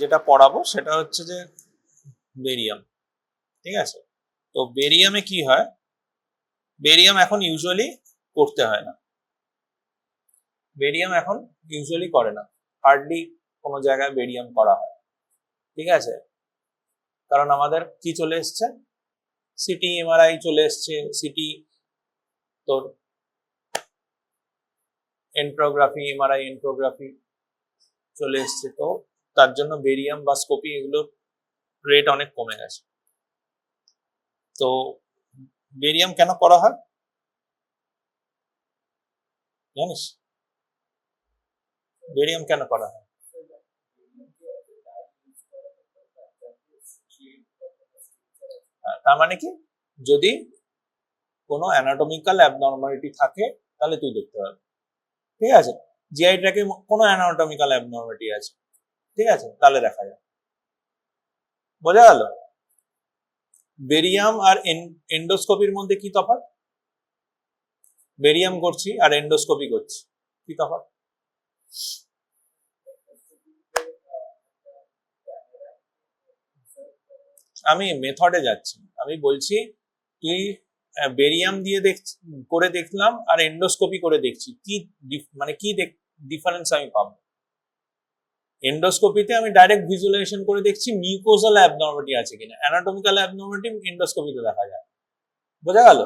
যেটা পড়াবো সেটা হচ্ছে যে বেরিয়াম। ঠিক আছে, তো বেরিয়ামে কি হয়, বেরিয়াম এখন ইউজুয়ালি করতে হয় না, বেরিয়াম এখন ইউজুয়ালি করে না, হার্ডলি কোনো জায়গায় বেরিয়াম করা হয়। ঠিক আছে, কারণ আমাদের কি চলে এসছে, সিটি এমআরআই চলে এসছে, সিটি তোর এন্ট্রোগ্রাফি, এমআরআই এন্ট্রোগ্রাফি চলে এসছে, তো তার জন্য বেরিয়াম বা স্কোপি এগুলোর রেট অনেক কমে গেছে। তো বেরিয়াম কেন করা হয় জানিস, বেরিয়াম কেন করা হয়? তার মানে কি, যদি কোনো অ্যানাটমিক্যাল অ্যাবনর্মালিটি থাকে তাহলে তুই দেখতে পারবি। ঠিক আছে, জিআই ট্র্যাকে কোনো অ্যানাটমিক্যাল অ্যাবনর্মালিটি আছে, ঠিক আছে, তাহলে দেখা যায়। বোঝা গেল? বেরিয়াম আর এন্ডোস্কোপির মধ্যে কি তফাৎ? বেরিয়াম করছি আর এন্ডোস্কোপি করছি, কি তফাৎ? আমি মেথডে যাচ্ছি, আমি বলছি তুই বেরিয়াম দিয়ে করে দেখলাম আর এন্ডোস্কোপি করে দেখছি, কি মানে কি ডিফারেন্স আমি পাবো। এন্ডোস্কোপিতে আমি ডাইরেক্ট ভিজুয়ালাইজেশন করে দেখছি মিউকোজাল অ্যাবনর্মালিটি আছে কিনা, অ্যানাটমিক্যাল অ্যাবনর্মালিটি এন্ডোস্কোপিতে দেখা যায়। বোঝা গেল?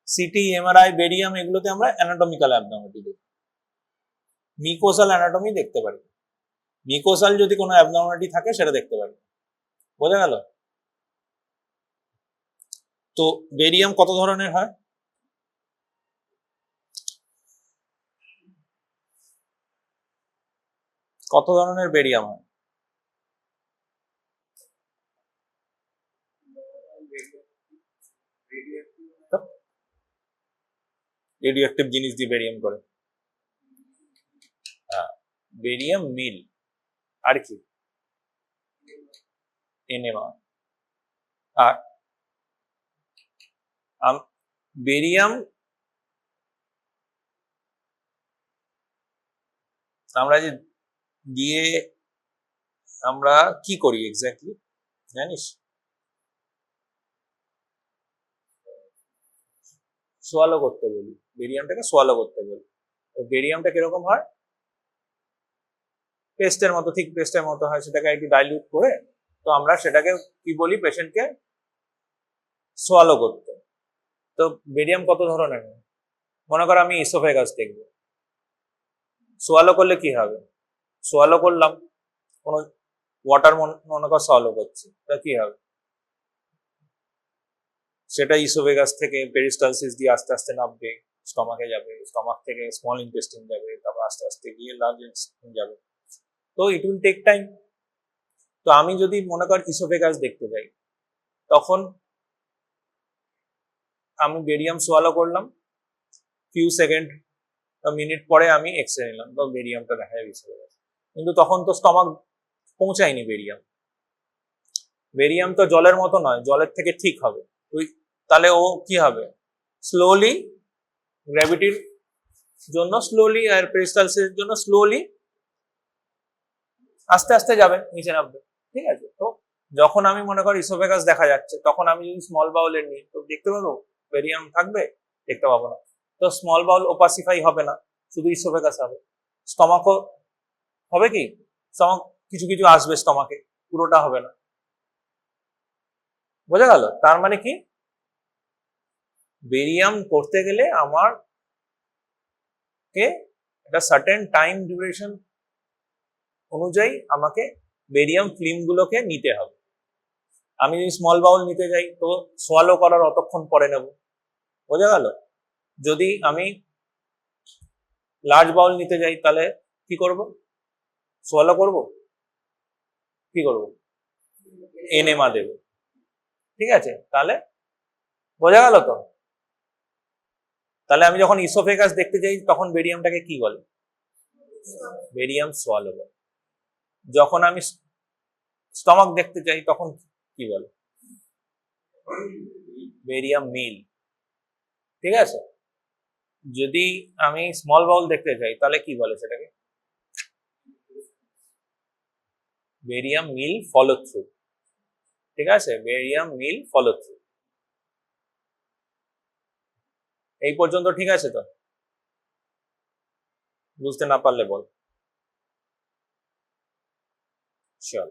সিটি এমআরআই বেরিয়াম এগুলোতে আমরা অ্যানাটমিক্যাল অ্যাবনর্মালিটি দেখি, মিউকোজাল অ্যানাটমি দেখতে পারি, মিউকোজাল যদি কোনো অ্যাবনর্মালিটি থাকে সেটা দেখতে পারি। বোঝা গেল? তো বেরিয়াম কত ধরনের হয়? কত ধরনের বেরিয়াম হয়? রেডিও অ্যাক্টিভ জিনিস দিয়ে বেরিয়াম করে, বেরিয়াম মিল, আর কি এনেমা, আর বেরিয়াম আমরা যে দিয়ে আমরা কি করি এক্স্যাক্টলি জানিস? সোয়ালো করতে বলি, বেরিয়ামটাকে সোয়ালো করতে বলি। তো বেরিয়ামটা কিরকম হয়, পেস্টের মতো, ঠিক পেস্টের মতো হয়, সেটাকে একটু ডাইলিউট করে, তো আমরা সেটাকে কি বলি, পেশেন্টকে সোয়ালো করতে। তো বেরিয়াম কত ধরনের হয়, মনে করো আমি ইসোফেগাস দেখবো, সোয়ালো করলে কি হবে, সোয়ালো করলাম, কোনো ওয়াটার মনে কর সোয়ালো করছি, তা কি হবে, সেটা ইসোফেগাস থেকে পেরিস্টালসিস দিয়ে আস্তে আস্তে নামবে, স্টমাকে যাবে, স্টমাক থেকে স্মল ইন্টেস্টিন যাবে, তারপর আস্তে আস্তে গিয়ে লার্জ ইন্টেস্টিন যাবে, তো ইট উইল টেক টাইম। তো আমি যদি মনে কর ইসোফেগাস দেখতে যাই, তখন আমি বেরিয়াম সোয়ালো করলাম, ফিউ সেকেন্ড মিনিট পরে আমি এক্সরে নিলাম, তো বেরিয়ামটা দেখা যাবে ইসোফেগাস, কিন্তু তখন তো স্টমাক পৌঁছায়নি বেরিয়াম, বেরিয়াম তো জলের মতো নয়, জলের থেকে ঠিক হবে, তুই তাহলে ও কি হবে, স্লোলি গ্র্যাভিটির জন্য স্লোলি আর পেরিস্টালসিসের জন্য স্লোলি আস্তে আস্তে যাবে, নিচে নামবে। ঠিক আছে, তো যখন আমি মনে করি ইসোফেগাস দেখা যাচ্ছে, তখন আমি যদি স্মল বাউলের নিই, তো দেখতে পাবো বেরিয়াম থাকবে, দেখতে পাবো না। তো স্মল বাউল ওপাসিফাই হবে না, শুধু ইসোফেগাস হবে, স্টমাকও হবে, কি স্টমাক কিছু কিছু আসবে স্টমাকে, পুরোটা হবে না। বোঝা গেল? তার মানে কি, বেরিয়াম করতে গেলে আমার কে একটা সার্টেন টাইম ডিউরেশন অনুযায়ী আমাকে বেরিয়াম ফিল্ম গুলোকে নিতে হবে। আমি যদি স্মল বাউল নিতে যাই, তো সোয়ালো করার অতক্ষণ পরে নেব। বোঝা গেল? যদি আমি লার্জ বাউল নিতে যাই, তাহলে কি করব, সোয়ালো করব, কি করব, এনেমা দেব। ঠিক আছে, তাহলে বোঝা গেল তো? তাহলে আমি যখন ইসোফেগাস দেখতে যাই, তখন বেরিয়ামটাকে কি বলে, বেরিয়াম সোয়ালো বলে। যখন আমি স্টমাক দেখতে চাই, তখন কি বলে, বেরিয়াম মিল। ঠিক আছে, যদি আমি স্মল বাউল দেখতে চাই, তাহলে কি বলে সেটাকে, বেরিয়াম মিল ফলো থ্রু, ঠিক আছে, বেরিয়াম মিল ফলো থ্রু। এই পর্যন্ত ঠিক আছে তো? বুঝতে না পারলে বল। চল,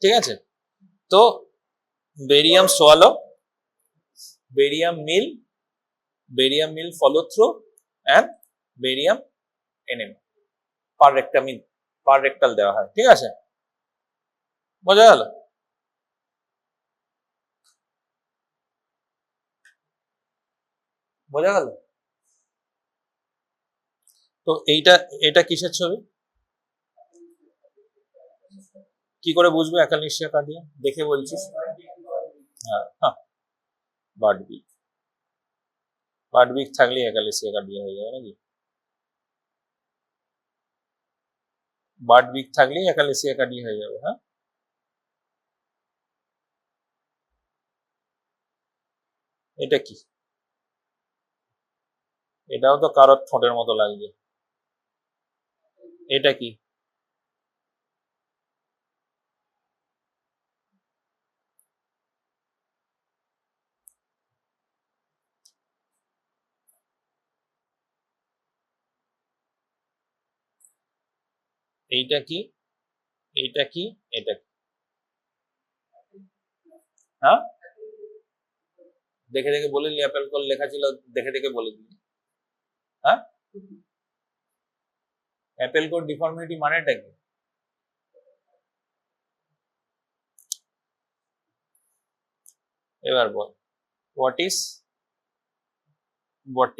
ঠিক আছে। তো barium swallow, barium meal follow through and barium enema per rectal দেওয়া হয়, ঠিক আছে, বোঝা গেল? বোঝা গেল? তো এটা কিসের ছবি? কি করে বুঝবো অ্যাকালিসিয়া কার্ডিয়া? দেখে বলছিস? হ্যাঁ, বার্ড উইক থাকলে অ্যাকালিসিয়া কার্ডিয়া হয়ে যাবে নাকি? বার্ড উইক থাকলেই অ্যাকালিসিয়া কার্ডিয়া হয়ে যাবে, হ্যাঁ? এটা কি? এটাও তো কারোর ঠোঁটের মতো লাগছে। এটা কি? এইটা কি? এইটা কি? এটা কি? হ্যাঁ, দেখে দেখে বলে দিলি, অ্যাপেল কল লেখা ছিল, দেখে দেখে বলে দিলি। হ্যাঁ, অ্যাপেল কোড ডিফর্মিটি মানেটা কি? এবার বল, what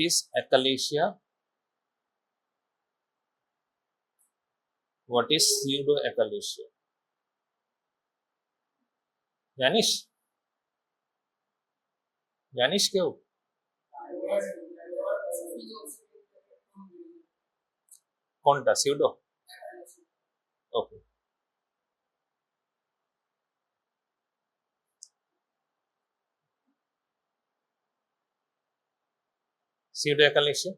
is achalasia, what is pseudo achalasia? জানিস? জানিস কেউ? কোনটা pseudo? Okay, pseudo achalasia,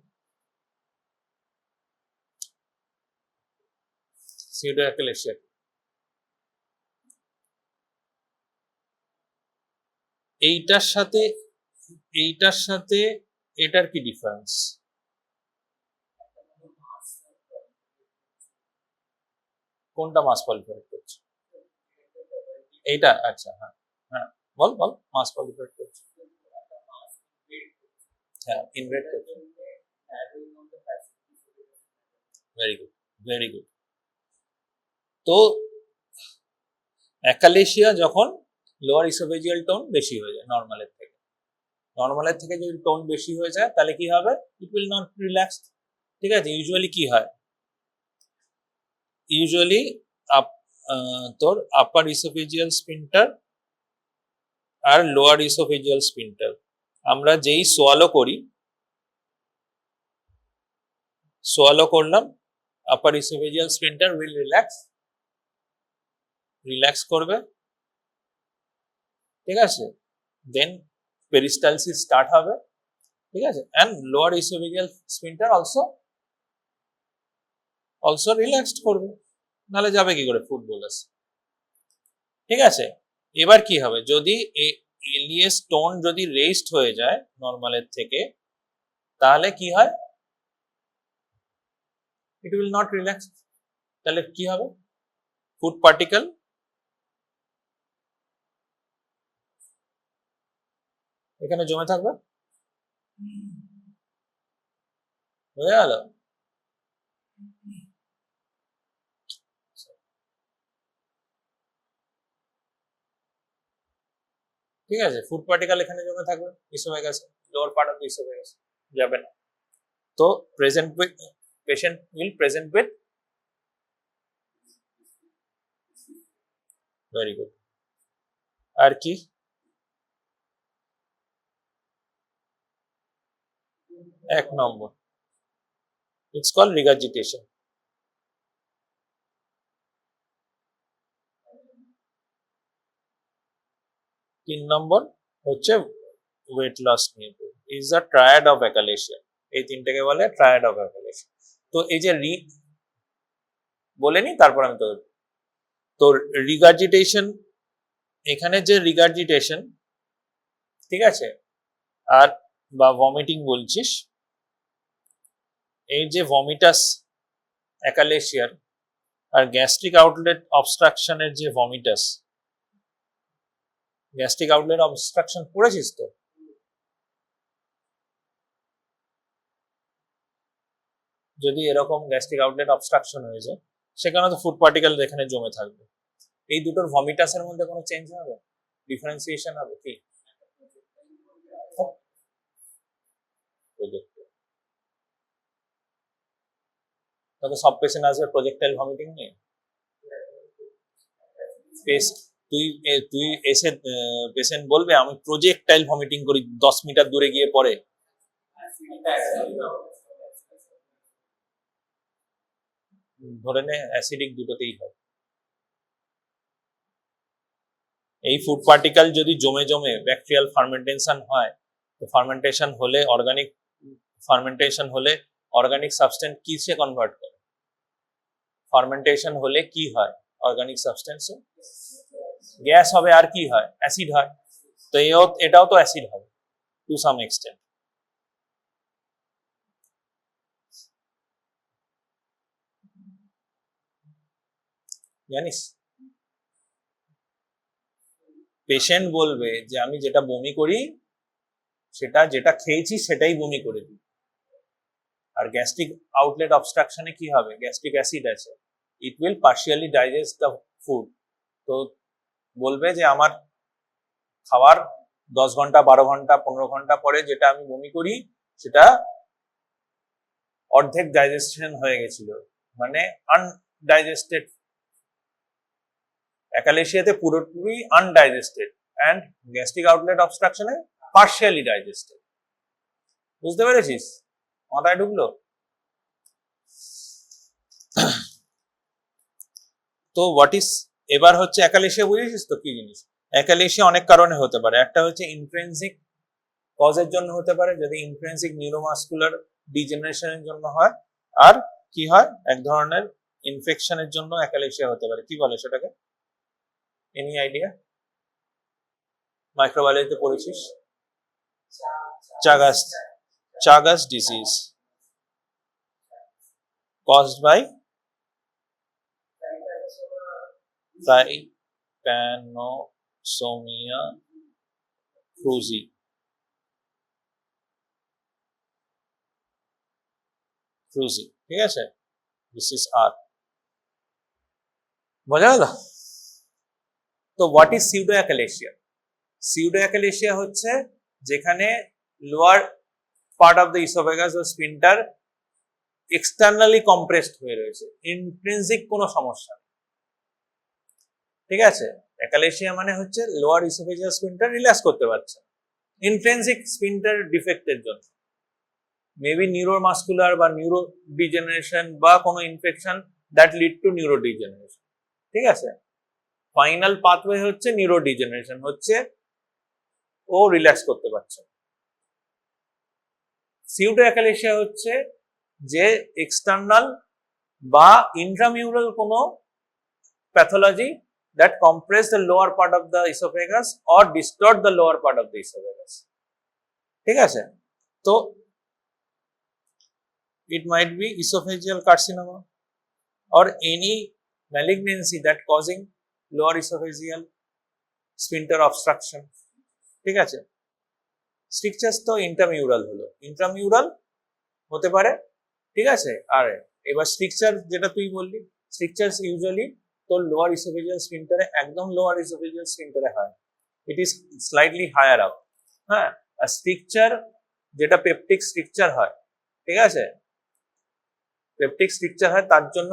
pseudo achalasia এইটার সাথে এইটার সাথে এটার কি ডিফারেন্স? কোনটা মাস পলিফারেট করছে? এইটা, আচ্ছা, হ্যাঁ হ্যাঁ, বল বল, মাস পলিফারেট করছে, হ্যাঁ, ইনভেট করছে। Very good, very good. তো অ্যাকালেসিয়া যখন লোয়ার ইসোফেজিয়াল টোন বেশি হয়ে যায় নর্মালের থেকে যদি টোন বেশি হয়ে যায় তাহলে কি হবে? ইট উইল নট রিল্যাক্স, ঠিক আছে। ইউজুয়ালি কি হয়? ইউজুয়ালি তোর আপার ইসোফেজিয়াল স্পিনটার আর লোয়ার ইসোফেজিয়াল স্পিনটার, আমরা যেই সোয়ালো করলাম, upper oesophageal sphincter will relax করবে, ঠিক আছে, দেন পেরিস্টালসিস স্টার্ট হবে, ঠিক আছে, and lower oesophageal sphincter also relaxed করবে, নাহলে যাবে কি করে ফুটবল আছে, ঠিক আছে। এবার কি হবে? যদি এলিয়াস টোন যদি রেজড হয়ে যায় নর্মালের থেকে, তাহলে কি হয়? ইট উইল নট রিল্যাক্স, তাহলে কি হবে? ফুড পার্টিকেল এখানে জমে থাকবে, হয়ে গেল। ঠিক আছে, ফুড পার্টিকেল এখানে জমে থাকবে, oesophagus, lower part of the oesophagus, যাবে না। তো present with patient will present with, very good. আর কি? এক number, it's call regurgitation. 3 number হচ্ছে ওয়েট লস নিয়ে, is the triad of achalasia. এই তিনটাকে বলে ট্রায়াড অফ অ্যাকালেশিয়া। তো এই যে বলে নি, তারপর আমি তো রিগার্জিটেশন, এখানে যে রিগার্জিটেশন, ঠিক আছে, আর বা ভমিটিং বলছিস, এই যে ভমিটাস অ্যাকালেশিয়ার আর গ্যাস্ট্রিক আউটলেট অবস্ট্রাকশনের যে ভমিটাস, গ্যাস্ট্রিক আউটলেট অবস্ট্রাকশন পড়েছিস তো? যদি এরকম গ্যাস্ট্রিক আউটলেট অবস্ট্রাকশন হয়ে যায়, সেখানে তো ফুড পার্টিকেল এখানে জমে থাকবে। এই দুটোর ভমিটাসের মধ্যে কোনো চেঞ্জ হবে, ডিফারেন্সিয়েশন হবে কি? তবে সব পেশেন্ট আসবে প্রজেক্টাইল ভমিটিং নিয়ে। তুই তুই এসে পেশেন্ট বলবে আমি প্রজেক্টাইল ভমিটিং করি, 10 মিটার দূরে গিয়ে পড়ে। ধরে নে অ্যাসিডিক দুটোতেই হয়। এই ফুড পার্টিকেল যদি জমে জমে ব্যাকটেরিয়াল ফার্মেন্টেশন হয়, তো ফার্মেন্টেশন হলে অর্গানিক সাবস্টেন্স কিসে কনভার্ট করে? ফার্মেন্টেশন হলে কি হয়? অর্গানিক সাবস্টেন্সে গ্যাস হবে, আর কি হয়? অ্যাসিড হয়। তো এটাও তো অ্যাসিড হবে টু সাম এক্সটেন্ট। জানিস, পেশেন্ট বলবে যে আমি যেটা বমি করি, যেটা খেয়েছি সেটাই বমি করে দিই। আর গ্যাস্ট্রিক আউটলেট অবস্ট্রাকশনে কি হবে? গ্যাস্ট্রিক অ্যাসিড আছে, it will partially digest the food. তো বলবে যে আমার খাওয়ার 10 ঘন্টা, 12 ঘন্টা, 15 ঘন্টা পরে যেটা আমি বমি করি, সেটা অর্ধেক ডাইজেশন হয়ে গেছিল, মানে আনডাইজেস্টেড। অ্যাকালেশিয়াতে পুরোপুরি আনডাইজেস্টেড, অ্যান্ড গ্যাস্ট্রিক আউটলেট অবস্ট্রাকশনে পার্শিয়ালি ডাইজেস্টেড। বুঝতে পেরেছিস? মাথায় ঢুকলো? তো হোয়াট ইজ, এবার হচ্ছে অ্যাকালেশিয়া, বুঝেছিস তো কি জিনিস? অ্যাকালেশিয়া অনেক কারণে হতে পারে। একটা হচ্ছে ইন্ট্রিনসিক কজের জন্য হতে পারে, যদি ইন্ট্রিনসিক নিউরোমাসকুলার ডিজেনারেশনের জন্য হয়। আর কি হয়, এক ধরনের ইনফেকশনের জন্য অ্যাকালেশিয়া হতে পারে। কি বলে সেটাকে? Any idea? মাইক্রোবায়োলজিতে পড়েছিস? Chagas disease caused by Trypanosomia cruzi। ঠিক আছে, দিস ইজ আর। বোঝা গেল? তো what is pseudo achalasia? Pseudo achalasia হচ্ছে যেখানে lower part of the oesophagus ও স্ফিনক্টার এক্সটার্নালি কম্প্রেসড হয়ে রয়েছে, ইন্ট্রিনসিক কোনো সমস্যা। ঠিক আছে, অ্যাকালেশিয়া মানে হচ্ছে লোয়ার ইসোফেজিয়াল স্ফিনক্টার রিল্যাক্স করতে পারছে, ইন্ট্রিনসিক স্ফিনক্টার ডিফেক্টের জন্য, মেবি নিউরোমাসকুলার বা নিউরো ডিজেনারেশন বা কোনো infection that lead to neuro degeneration. ঠিক আছে, ফাইনাল পাথওয়ে হচ্ছে নিউরো ডিজেনারেশন, হচ্ছে ও রিল্যাক্স করতে পারছে। সিউডো অ্যাকালেশিয়া হচ্ছে যে এক্সটার্নাল বা ইন্ট্রামিউরাল কোনো pathology that compress the lower part of the esophagus or distort the lower part of the esophagus। ঠিক আছে, তো it might be esophageal carcinoma or any malignancy that causing lower esophageal sphincter obstruction। ঠিক আছে, স্ট্রিকচার্স তো ইন্ট্রামিউরাল হলো, ইন্ট্রামিউরাল হতে পারে। ঠিক আছে, আর এবার স্ট্রিকচার যেটা তুই বললি, স্ট্রিকচার্স ইউজুয়ালি তোর লোয়ার ইসোফেজিয়াল স্ফিনক্টারে, একদম লোয়ার ইসোফেজিয়াল স্ফিনক্টারে হয়, it is slightly higher up. হ্যাঁ, আর স্ট্রিকচার যেটা পেপটিক স্ট্রিকচার হয়, ঠিক আছে, পেপটিক স্ট্রিকচার হয়, তার জন্য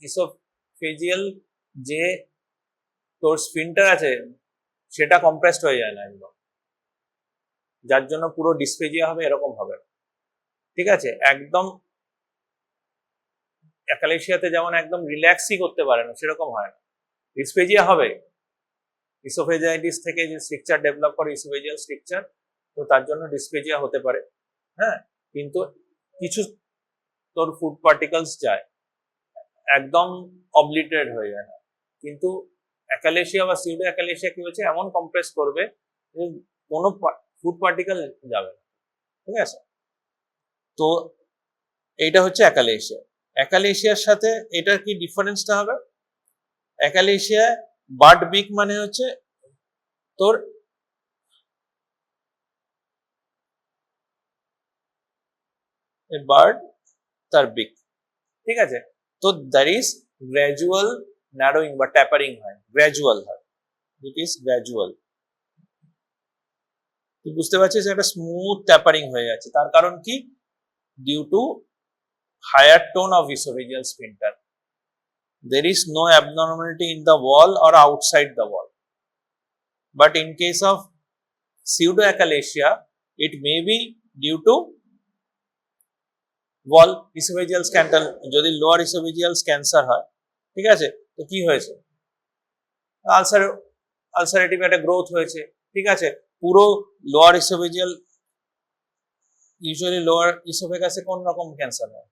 ইসোফেজিয়াল যে তোর স্ফিনক্টার আছে সেটা কম্প্রেসড হয়ে যায় না একদম, যার জন্য পুরো ডিসফেজিয়া হবে, এরকম হবে। ঠিক আছে, একদম অ্যাকালেশিয়াতে যেমন একদম রিল্যাক্সই করতে পারে না, সেরকম হয় না, ডিসফেজিয়া হবে ইসোফেজাইটিস থেকে যে স্ট্রাকচার ডেভেলপ করে ইসোফেজিয়াল স্ট্রাকচার, তো তার জন্য ডিসপেজিয়া হতে পারে। হ্যাঁ, কিন্তু কিছু তোর ফুড পার্টিকেলস যায়, একদম অবলিটারেট হয়ে যায় না, কিন্তু অ্যাকালেশিয়া বা সিউডো অ্যাকালেশিয়া কি হচ্ছে, এমন কম্প্রেস করবে যে কোনো ফুড পার্টিকেল যাবে না। ঠিক আছে, তো এইটা হচ্ছে অ্যাকালেশিয়া। অ্যাকালেশিয়ার সাথে এটার কি ডিফারেন্সটা হবে? অ্যাকালেশিয়া বার্ড বিক মানে হচ্ছে তোর বার্ড তার বিক, ঠিক আছে, তো দ্যার ইজ গ্র্যাজুয়াল ন্যারোইং বা ট্যাপারিং হয়, গ্র্যাজুয়াল হয়, ইট ইজ গ্র্যাজুয়াল। তুই বুঝতে পারছিস, একটা স্মুথ ট্যাপারিং হয়ে যাচ্ছে, তার কারণ কি? Due to higher tone of esophageal sphincter. There is no abnormality in the wall or outside the wall. But in case of pseudoachalasia, it may be due to wall esophageal scandal. যদি lower esophageal cancer হয়, ঠিক আছে, তো কি হয়েছে? Ulcerative একটা growth হয়েছে, ঠিক আছে, পুরো লোয়ার esophageal, ইউজুয়ালি লোয়ার ইসোফেগাসে কোন রকম ক্যান্সার হয়?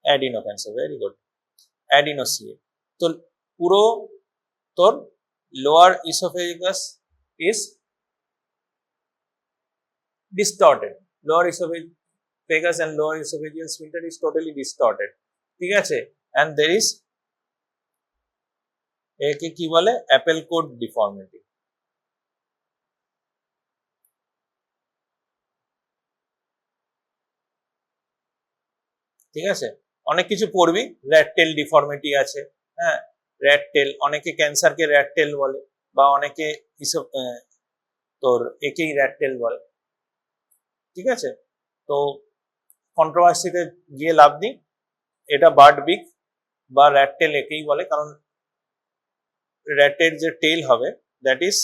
অ্যাডিনো ক্যান্সার, ভেরি গুড, অ্যাডিনোসিয়ে। তো পুরো তোর lower oesophagus is distorted, lower esophagus and lower esophageal sphincter is totally distorted, ঠিক আছে, and there is একে কি বলে, অ্যাপেল কোড ডিফর্মিটি। ঠিক আছে, অনেক কিছু পড়বি, র্যাট টেল ডিফর্মিটি আছে, হ্যাঁ, র্যাট টেল, অনেকে ক্যান্সারকে র্যাট টেল বলে, বা অনেকে তোর একেই র্যাট টেল বলে, ঠিক আছে, তো কন্ট্রোভার্সিতে গিয়ে লাভ নেই, এটা বার্ড বিক বা র্যাট টেল একেই বলে, কারণ র্যাটের যে টেল হবে দ্যাট ইজ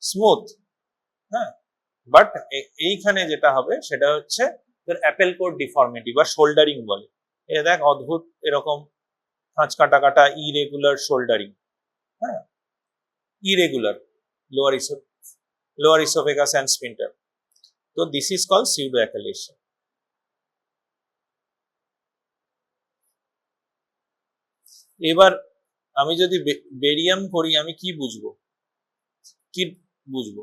স্মুথ, হ্যাঁ, বাট এইখানে যেটা হবে সেটা হচ্ছে তোর অ্যাপেল কোড ডিফর্মিটি বা শোল্ডারিং বলে। এ দেখ অদ্ভুত এরকম খাঁচ কাটা কাটা ইরেগুলার শোল্ডারিং, হ্যাঁ, irregular lower oesophagus and sprinter, তো দিস ইজ কল pseudoachalasia। এবার আমি যদি বেরিয়াম করি, আমি কি বুঝবো, কি বুঝবো?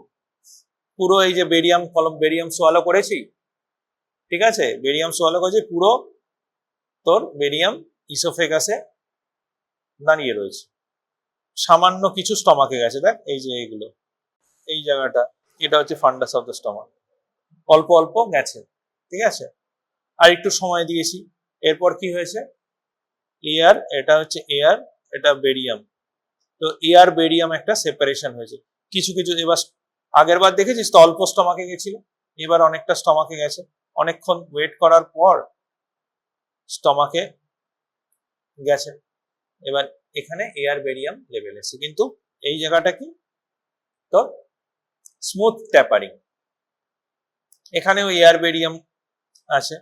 পুরো এই যে বেরিয়াম কলম, বেরিয়াম সোয়ালো করেছি, ঠিক আছে, বেরিয়াম সোয়ালো করেছি, পুরো তোর বেরিয়াম ইসোফেগাসে দাঁড়িয়ে রয়েছে, সামান্য কিছু স্টমাকে গেছে, দেখ এই যে এইগুলো, এই জায়গাটা, এটা হচ্ছে ফান্ডাস অফ দ্য স্টমাক, অল্প অল্প গেছে, ঠিক আছে, আর একটু সময় দিয়েছি, এরপর কি হয়েছে, এয়ার, এটা হচ্ছে এয়ার, এটা বেরিয়াম, তো এয়ার বেরিয়াম একটা সেপারেশন হয়েছে কিছু কিছু। এবার আগের বার দেখেছিস তো অল্প স্টমাকে গেছিল, এবার অনেকটা স্টমাকে গেছে, অনেকক্ষণ ওয়েট করার পর স্টমাকে গেছে, এবার এখানে এয়ার বেরিয়াম লেভেল এসে, কিন্তু এই জায়গাটা কি তো স্মুথ ট্যাপারিং, এখানেও এয়ার বেরিয়াম আছে,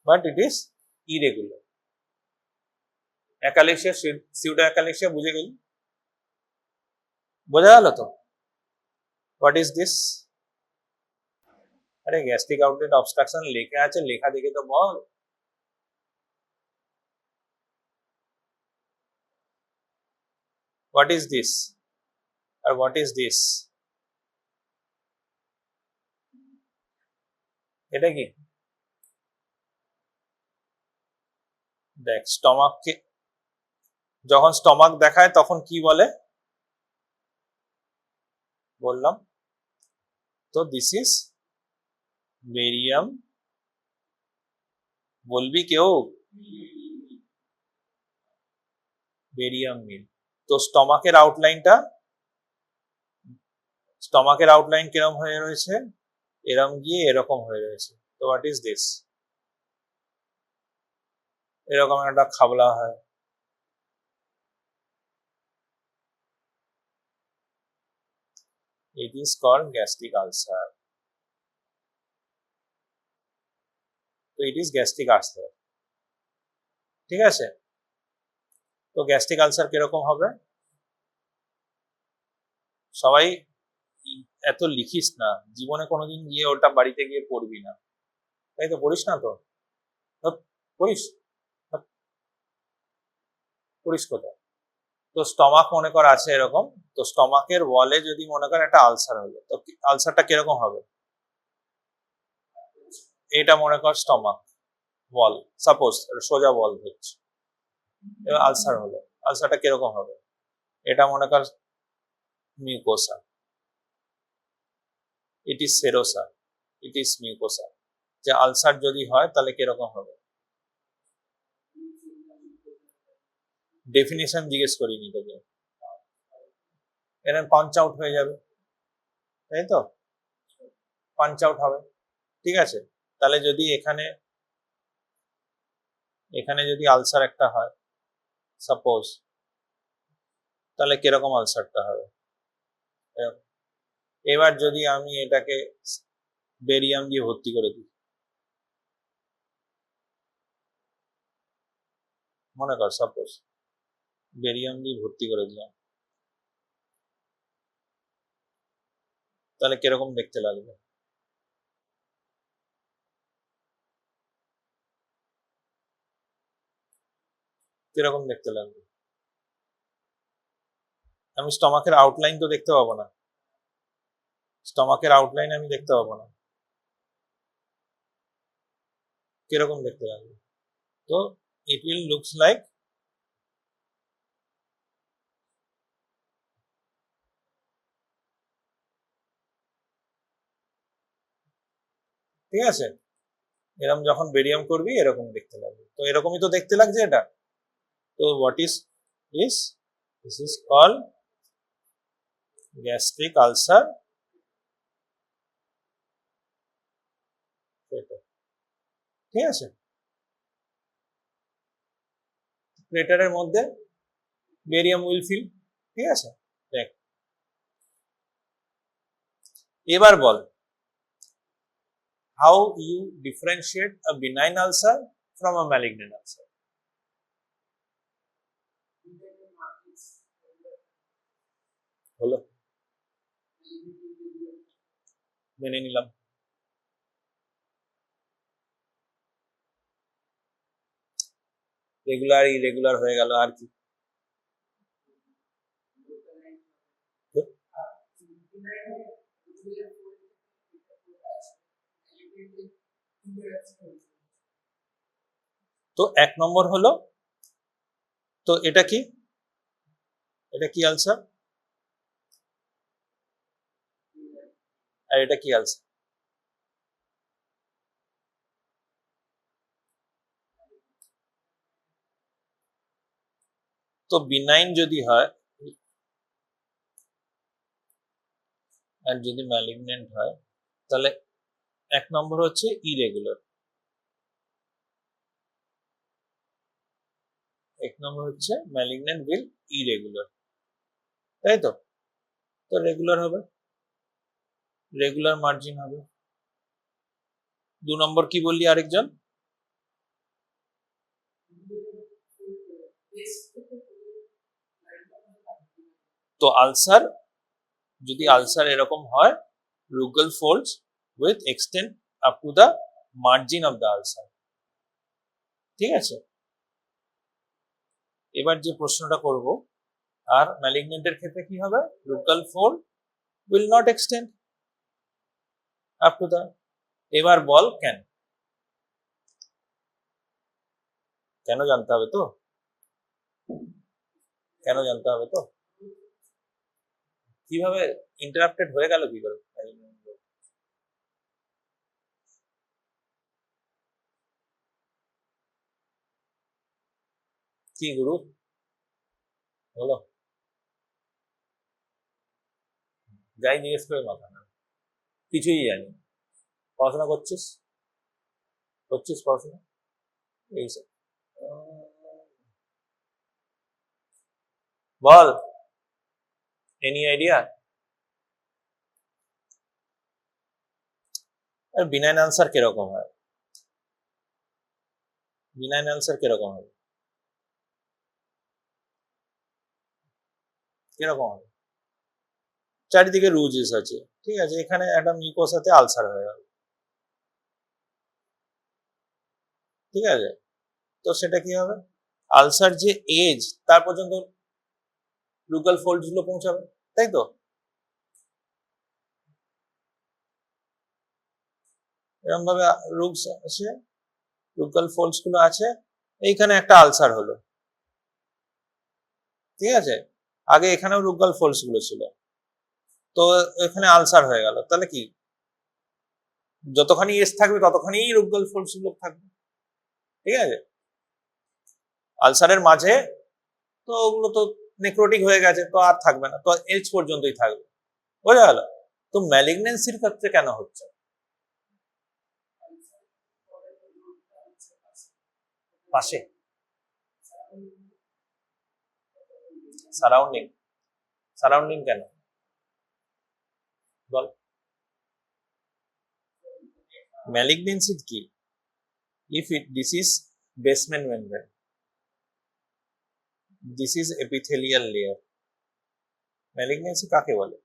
but it is irregular. Achalasia, pseudo achalasia বুঝে গেলি? বোঝা গেল তো? What is this? আরে গ্যাস্ট্রিক আউটলেট অবস্ট্রাকশন লেখা আছে, লেখা দেখে তো বল। হোয়াট ইজ দিস আর হোয়াট ইজ দিস? এটা কি? দেখ, স্টমাককে যখন স্টমাক দেখায় তখন কি বলে বললাম তো, দিস ইজ বেরিয়াম, বলবি কেউ? বেরিয়াম মিল। তো স্টমাকের আউটলাইন কিরকম হয়ে রয়েছে, এরকম গিয়ে এরকম হয়ে রয়েছে, তো হোয়াট ইজ দিস? এরকম একটা খাবলা হয়, it is called gastric ulcer, তো it is gastric ulcer, ঠিক আছে, তো গ্যাস্ট্রিক আলসার কিরকম হবে? সবাই এত লিখিস না, জীবনে কোনোদিন গিয়ে ওটা বাড়িতে গিয়ে পড়বি না, তাই তো? পড়িস না তো? পড়িস? পড়িস কোথায়? তো স্টমাক মনে কর আছে এরকম, তো স্টমাকের ওয়ালে যদি মনে কর একটা আলসার হলো, তো আলসারটা কিরকম হবে? এটা মনে কর স্টমাক ওয়াল, সাপোজ সোজা ওয়াল হচ্ছে, এবার আলসার হলো, আলসারটা কিরকম হবে? এটা মনে কর mucosa, it is serosa, it is mucosa. যে আলসার যদি হয় তাহলে কিরকম হবে? ডেফিনিশন জিজ্ঞেস করিনি তোকে, এরকম পাঞ্চ আউট হয়ে যাবে, তাই তো? পাঞ্চ আউট হবে, ঠিক আছে? তাহলে যদি এখানে এখানে যদি আলসার একটা হয় সাপোজ, তাহলে কিরকম আলসারটা হবে? এরকম। এবার যদি আমি এটাকে বেরিয়াম দিয়ে ভর্তি করে দিই, মনে কর সাপোজ বেরিয়াম দিয়ে ভর্তি করে দিলাম, তাহলে কিরকম দেখতে লাগবে? কিরকম দেখতে লাগবে? আমি স্টমাকের আউটলাইন তো দেখতে পাবো না, স্টমাকের আউটলাইন আমি দেখতে পাবো না, কিরকম দেখতে লাগবে? তো ইট উইল লুকস লাইক, ঠিক আছে? এরকম যখন বেরিয়াম করবি এরকম দেখতে লাগবে, তো এরকমই তো দেখতে লাগছে এটা। তো what is this? This is call gastric ulcer, ঠিক আছে? ক্রেটারের মধ্যে বেরিয়াম উইল ফিল, ঠিক আছে? দেখ, এবার বল, how you differentiate a benign ulcer from a malignant ulcer? হলো, মেনে নিলাম। রেগুলার ইরেগুলার হয়ে গেল, আর কি? তো 1 নম্বর হলো, তো এটা কি, এটা কি আলসার, আর এটা কি আলসার? তো বিনাইন যদি হয় আর যদি ম্যালিগন্যান্ট হয়, তাহলে 1 নম্বর হচ্ছে ইরেগুলার, 1 নম্বর হচ্ছে ম্যালিগন্যান্ট উইল ইরেগুলার, তাই তো? তো রেগুলার হবে, রেগুলার মার্জিন হবে। 2 নম্বর কি বললি আরেকজন? তো আলসার, যদি আলসার এরকম হয়, rugal folds with extend up to the margin of the ulcer, ঠিক আছে? এবার যে প্রশ্নটা করব, আর ম্যালিগন্যান্টের ক্ষেত্রে কি হবে? Rugal fold will not extend up to the, এবার বল কেন? কেন জানতে হবে তো, কেন জানতে হবে তো? কিভাবে ইন্টারাপ্টেড হয়ে গেল কি করে? কি গুরু হলো? যাই জিজ্ঞেস করে মাথা না, কিছুই জানি। পড়াশোনা করছিস? করছিস পড়াশোনা? এইসব বল, এনি আইডিয়া? আর বিনাইন আনসার কিরকম হয়? বিনাইন আনসার কিরকম হবে? কিরকম হবে? চারিদিকে রুজেস আছে, ঠিক আছে, এখানে একটা মিউকোসাতে আলসার হয়ে গেল, ঠিক আছে, তো সেটা কি হবে, আলসার যে এজ তার পর্যন্ত লুকাল ফোল্ডস গুলো পৌঁছাবে, তাই তো? এরকম ভাবে রুগস আছে, লুকাল ফোল্ডস গুলো আছে, এইখানে একটা আলসার হলো, ঠিক আছে, আগে এখানেও লুকাল ফোল্ডস গুলো ছিল, তো এখানে আলসার হয়ে গেল, তাহলে কি যতখানি এজ থাকবে ততখানি লুকাল ফোল্ডস গুলো থাকবে, ঠিক আছে, আলসারের মাঝে তো ওগুলো তো নেক্রোটিক হয়ে গেছে, তো আর থাকবে না, তো এজ পর্যন্তই থাকবে, বোঝা গেল? তো ম্যালিগনেন্সির ক্ষেত্রে কেন হচ্ছে? পাশে সারাউন্ডিং, সারাউন্ডিং কেন বল? ম্যালিগনেন্সি কি? If it this is basement membrane, this is epithelial layer, malignancy কাকে বলে?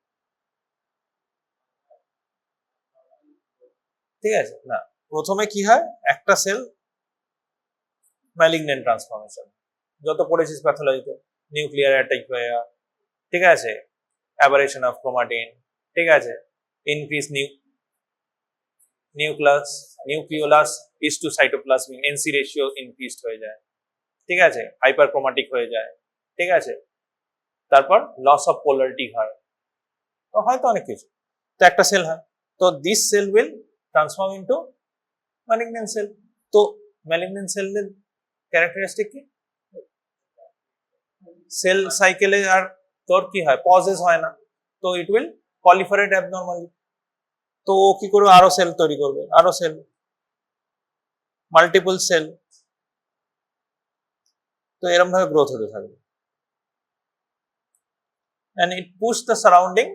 ঠিক আছে, না, প্রথমে কি হয়, একটা সেল ম্যালিগনেন্ট ট্রান্সফরমেশন, যত পড়েছিস প্যাথোলজিতে, নিউক্লিয়ার অ্যাটাইপিয়া, ঠিক আছে, অ্যাবারেশন অফ ক্রোমাটিন, ঠিক আছে, increase nucleolus is to cytoplasmic, NC ratio increased হয়ে যায়, ঠিক আছে, হাইপারক্রোমাটিক হয়ে যায়, ঠিক আছে, তারপর লস অফ পোলারিটি হয়, তো হয়তো অনেক কিছু, তো একটা সেল হয়, তো this cell will transform into malignant cell, তো ম্যালিগনেন্ট সেলের ক্যারেক্টারিস্টিক কি, সেল সাইকেলে আর তোর কি হয়, পজেস হয় না, তো ইট উইল পলিফারেট অ্যাবনর্মালি, তো ও কি করবে, আরো সেল তৈরি করবে, আরো সেল, মাল্টিপল সেল, তো এরকম ভাবে গ্রোথ হতে থাকবে, and it push the surrounding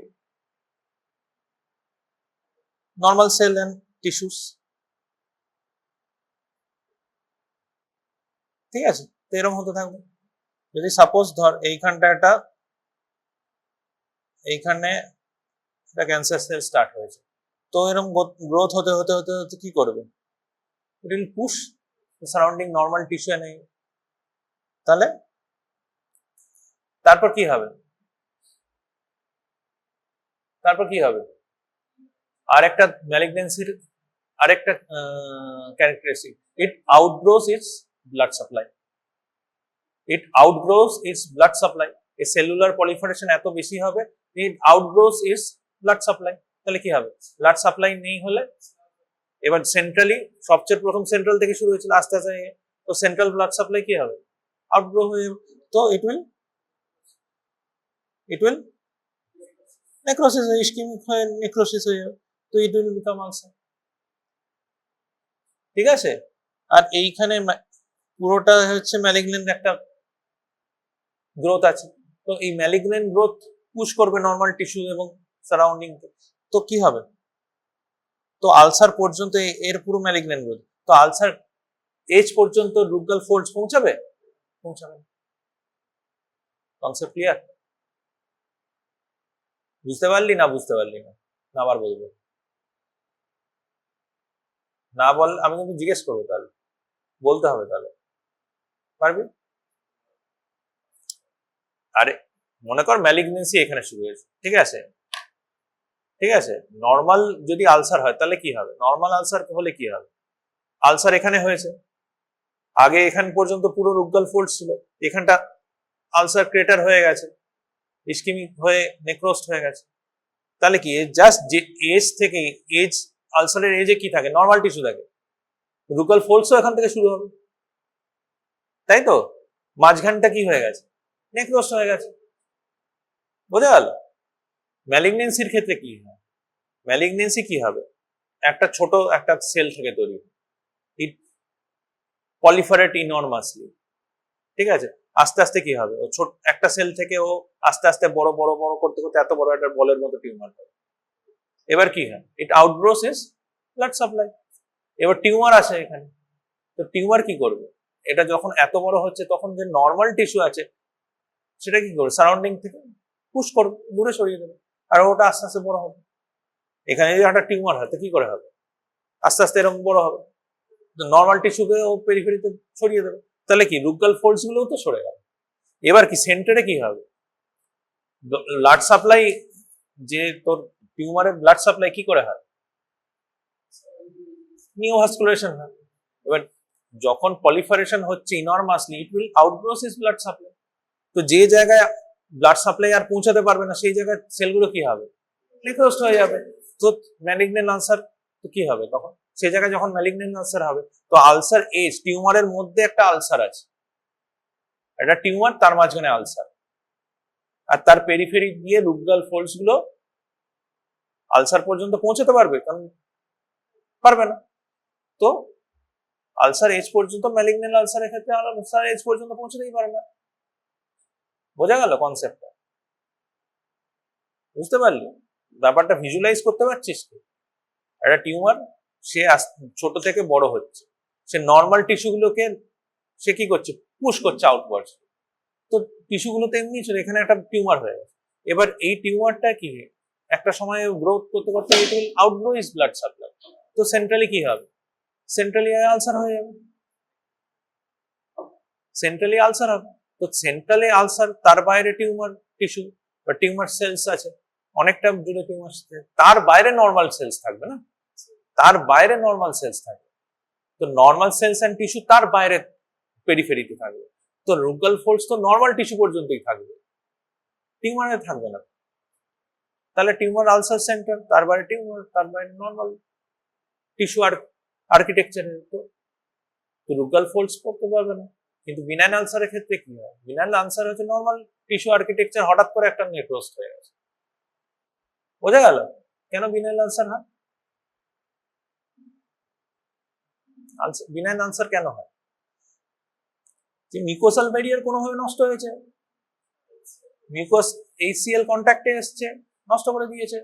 normal cell and tissues, ঠিক আছে, তো এরকম হতে থাকবে, যদি সাপোজ ধর এইখানটা এইখানে একটা ক্যান্সার সেল স্টার্ট হয়েছে, তো এরকম গ্রোথ হতে হতে হতে হতে কি করবে, it will push surrounding normal tissue এনে, তাহলে তারপর কি হবে, তারপর কি হবে, আরেকটা ম্যালিগনেন্সির আরেকটা characteristic, it outgrows its blood supply, it outgrows its blood supply, এই সেলুলার পলিফারেশন এত বেশি হবে, it outgrows its blood supply, তাহলে কি হবে, ব্লাড সাপ্লাই নেই হলে, এবার সেন্ট্রালি, সবচেয়ে প্রথম সেন্ট্রাল থেকে শুরু হয়েছিল, আস্তে আস্তে, তো সেন্ট্রাল ব্লাড সাপ্লাই কি হবে, আউটগ্রো হয়ে, তো ইট উইল নেক্রোসিস হয়ে, ইস্কিমিক হয়ে নেক্রোসিস হয়ে যাবে, তো ইট উইল বিকাম আলসার, ঠিক আছে, আর এইখানে পুরোটা হচ্ছে ম্যালিগনেন্ট একটা গ্রোথ আছে, তো এই ম্যালিগনেন্ট গ্রোথ পুশ করবে নর্মাল টিস্যু এবং সারাউন্ডিং, তো কি হবে, তো আলসার পর্যন্ত এর পুরো ম্যালিগনেন্ট গ্রোথ, তো আলসার এজ পর্যন্ত রুগাল ফোল্ডস পৌঁছাবে, পৌঁছাবে, কনসেপ্ট ক্লিয়ার? বুঝতে পারলি না, বুঝতে পারলি না, না আবার বলবো, না বল, আমি কিন্তু জিজ্ঞেস করবো, তাহলে বলতে হবে, তাহলে পারবি? আরে মনে কর ম্যালিগনেন্সি এখানে শুরু হয়েছে, ঠিক আছে, ঠিক আছে, নর্মাল যদি আলসার হয় তাহলে কি হবে, নর্মাল আলসার হলে কি হবে, আলসার এখানে হয়েছে, আগে এখান পর্যন্ত পুরো রুগাল ফোল্ড ছিল, এখানটা আলসার ক্রেটার হয়ে গেছে, ইস্কিমিক হয়ে নেক্রোস্ট হয়ে গেছে, তাহলে কি জাস্ট যে এজ থেকে, এজ আলসারের এজে কি থাকে, নর্মাল টিস্যু থাকে, রুগাল ফোল্ডসও এখান থেকে শুরু হবে, তাই তো, মাঝখানটা কি হয়ে গেছে, নেক্রোস্ট হয়ে গেছে, বোঝা গেল? ম্যালিগনেন্সির ক্ষেত্রে কি হয়, ম্যালিগনেন্সি কি হবে, একটা ছোট একটা সেল থেকে তৈরি, ইট পলিফারেট ইনর্মাসলি, ঠিক আছে, আস্তে আস্তে কি হবে, ও ছোট একটা সেল থেকে ও আস্তে আস্তে বড় বড় বড় করতে করতে এত বড় একটা বলের মতো টিউমার হবে, এবার কি হয়, ইট আউটগ্রোস ইজ ব্লাড সাপ্লাই, এবার টিউমার আসে এখানে, তো টিউমার কি করবে, এটা যখন এত বড় হচ্ছে তখন যে নর্মাল টিস্যু আছে সেটা কি করবে, সারাউন্ডিং থেকে পুশ করবে, দূরে সরিয়ে দেবে, আর ওটা আস্তে আস্তে বড় হবে। এখানে যদি একটা টিউমার হয় তো কি করে হবে? আস্তে আস্তে এরকম বড় হবে, নর্মাল টিস্যুকে ও পেরিফেরিতে ছড়িয়ে দেবে, তাহলে কি রুগাল ফোল্ডস গুলোও তো সরে গেল। এবার কি সেন্টারে কি হবে? ব্লাড সাপ্লাই, যে তোর টিউমারের ব্লাড সাপ্লাই কি করে হয়? নিওভাস্কুলেশন হয়। এবার যখন পলিফারেশন হচ্ছে enormously, it will outgrows is blood supply. তো যে জায়গায় ব্লাড সাপ্লাই আর পৌঁছাতে পারবে না সেই জায়গায় সেলগুলো কি হবে? নেক্রোস্ট হয়ে যাবে। তো ম্যালিগন্যান্ট আলসার তো কি হবে তখন? সেই জায়গায় যখন ম্যালিগন্যান্ট আলসার হবে, তো আলসার এজ, টিউমারের মধ্যে একটা আলসার আছে, একটা টিউমার, তার মাঝখানে আলসার, আর তার পেরিফেরি গিয়ে রুগাল ফোল্ডস গুলো আলসার পর্যন্ত পৌঁছাতে পারবে? কারণ পারবে না। তো আলসার এজ পর্যন্ত, ম্যালিগন্যান্ট আলসারের ক্ষেত্রে আলসার এজ পর্যন্ত পৌঁছতেই পারে না। বোঝা গেল কনসেপ্টটা? বুঝতে পারলি ব্যাপারটা? ভিজুয়ালাইজ করতে পারছিস তো? একটা টিউমার, সে ছোট থেকে বড় হচ্ছে, সে নর্মাল টিস্যুগুলোকে সে কি করছে? পুশ করছে আউটওয়ার্ডস। তো টিস্যুগুলো তো এমনি ছিল, এখানে একটা টিউমার হয়ে গেছে। এবার এই টিউমারটা কি একটা সময় গ্রোথ করতে করতে it will outgrow is blood supply. তো সেন্ট্রালি কি হবে? সেন্ট্রালি আলসার হয়ে যাবে, সেন্ট্রালি আলসার হবে। তো সেন্ট্রালি আলসার, তার বাইরে টিউমার টিস্যু বা টিউমার সেলস আছে অনেকটা জুড়ে, টিউমার, তার বাইরে নর্মাল সেলস থাকবে না, তার বাইরে নর্মাল সেলস থাকবে। তো নর্মাল সেলস এন্ড টিস্যু তার বাইরে পেরিফেরিতে থাকবে। তো রুগাল ফোল্ডস তো নর্মাল টিস্যু পর্যন্তই থাকবে, টিউমারে থাকবে না। তাহলে টিউমার আলসার সেন্টার, তার বাইরে টিউমার, তার বাইরে নর্মাল টিস্যু আর আর্কিটেকচারের। তো রুগাল ফোল্ডস করতে পারবে না। কিন্তু বিনাইন আলসারের ক্ষেত্রে কি হয়? বিনাইন আলসার হচ্ছে নর্মাল টিস্যু আর্কিটেকচার, হঠাৎ করে একটা নেক্রোস্ট হয়ে গেছে। বোঝা গেল কেন বিনাইন আলসার হয়? বিনাইন আলসার কেন হয়? যে মিউকোসাল ব্যারিয়ার কোনোভাবে নষ্ট হয়েছে, মিউকোস এইচসিএল কন্ট্যাক্টে এসছে, নষ্ট করে দিয়েছে,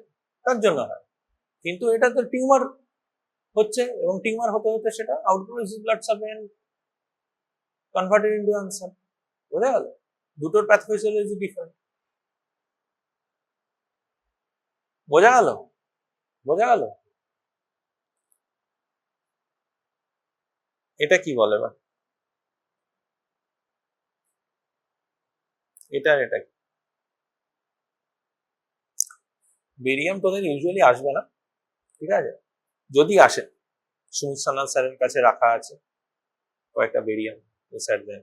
তার জন্য হয়। কিন্তু এটা তো টিউমার হচ্ছে, এবং টিউমার হতে হতে সেটা outgrows blood supply converted into ulcer. বোঝা গেল? দুটোর প্যাথোফিজিওলজি ডিফারেন্ট। বোঝা গেল? বোঝা গেল? এটা কি বলে বা? এটা কি? বেরিয়াম তোদের ইউজুয়ালি আসবে না, ঠিক আছে? যদি আসে, সুমিত সান্যাল স্যারের কাছে রাখা আছে কয়েকটা বেরিয়াম, স্যার দেন,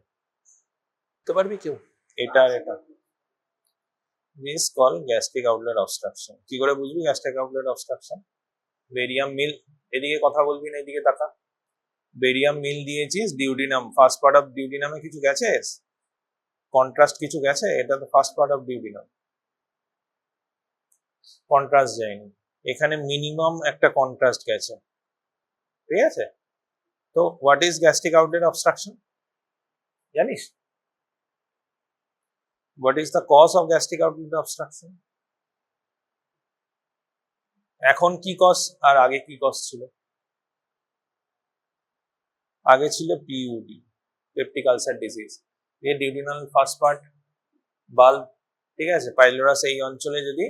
বুঝতে পারবি কেউ? এটা আর এটা। This call gastric outlet obstruction. কি করে বুঝবি gastric outlet obstruction? Barium meal, এদিকে কথা বলবি না, এদিকে তাকা। বেরিয়াম মিল দিয়েছিস, ডিউডিনাম, ফার্স্ট পার্ট অফ ডিউডিনামে কিছু গেছে, কন্ট্রাস্ট কিছু গেছে, এটা তো first part of duodenum, contrast যায়নি। এখানে মিনিমাম একটা কন্ট্রাস্ট গেছে, ঠিক আছে? তো what is gastric outlet obstruction জানিস? What is the cause of gastric outlet obstruction? এখন কি কজ আর আগে কি কজ ছিল? আগে ছিল পিইউডি, পেপটিক আলসার ডিজিজ। এই ডিউডিনাল ফার্স্ট পার্ট বাল্ব, ঠিক আছে, পাইলোরাস এই অঞ্চলে যদি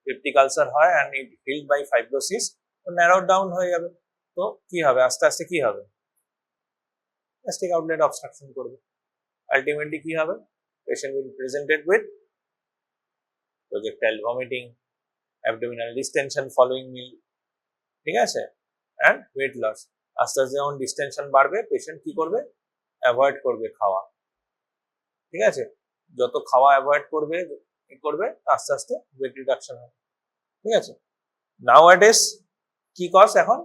পেপটিক আলসার হয় and it healed by fibrosis, তো ন্যারো ডাউন হয়ে যাবে। তো কি হবে? আস্তে আস্তে কি হবে? গ্যাস্ট্রিক আউটলেট অবস্ট্রাকশন করবে। আলটিমেটলি কি হবে? Patient will presented with projectile vomiting, abdominal distension following meal, ঠিক আছে, অ্যান্ড ওয়েট লস। আস্তে আস্তে যখন ডিস্টেনশন বাড়বে, পেশেন্ট কি করবে? অ্যাভয়েড করবে খাওয়া, ঠিক আছে? যত খাওয়া অ্যাভয়েড করবে, কি করবে? আস্তে আস্তে ওয়েট রিডাকশন হবে, ঠিক আছে? নাও অ্যাডেস কি কজ এখন?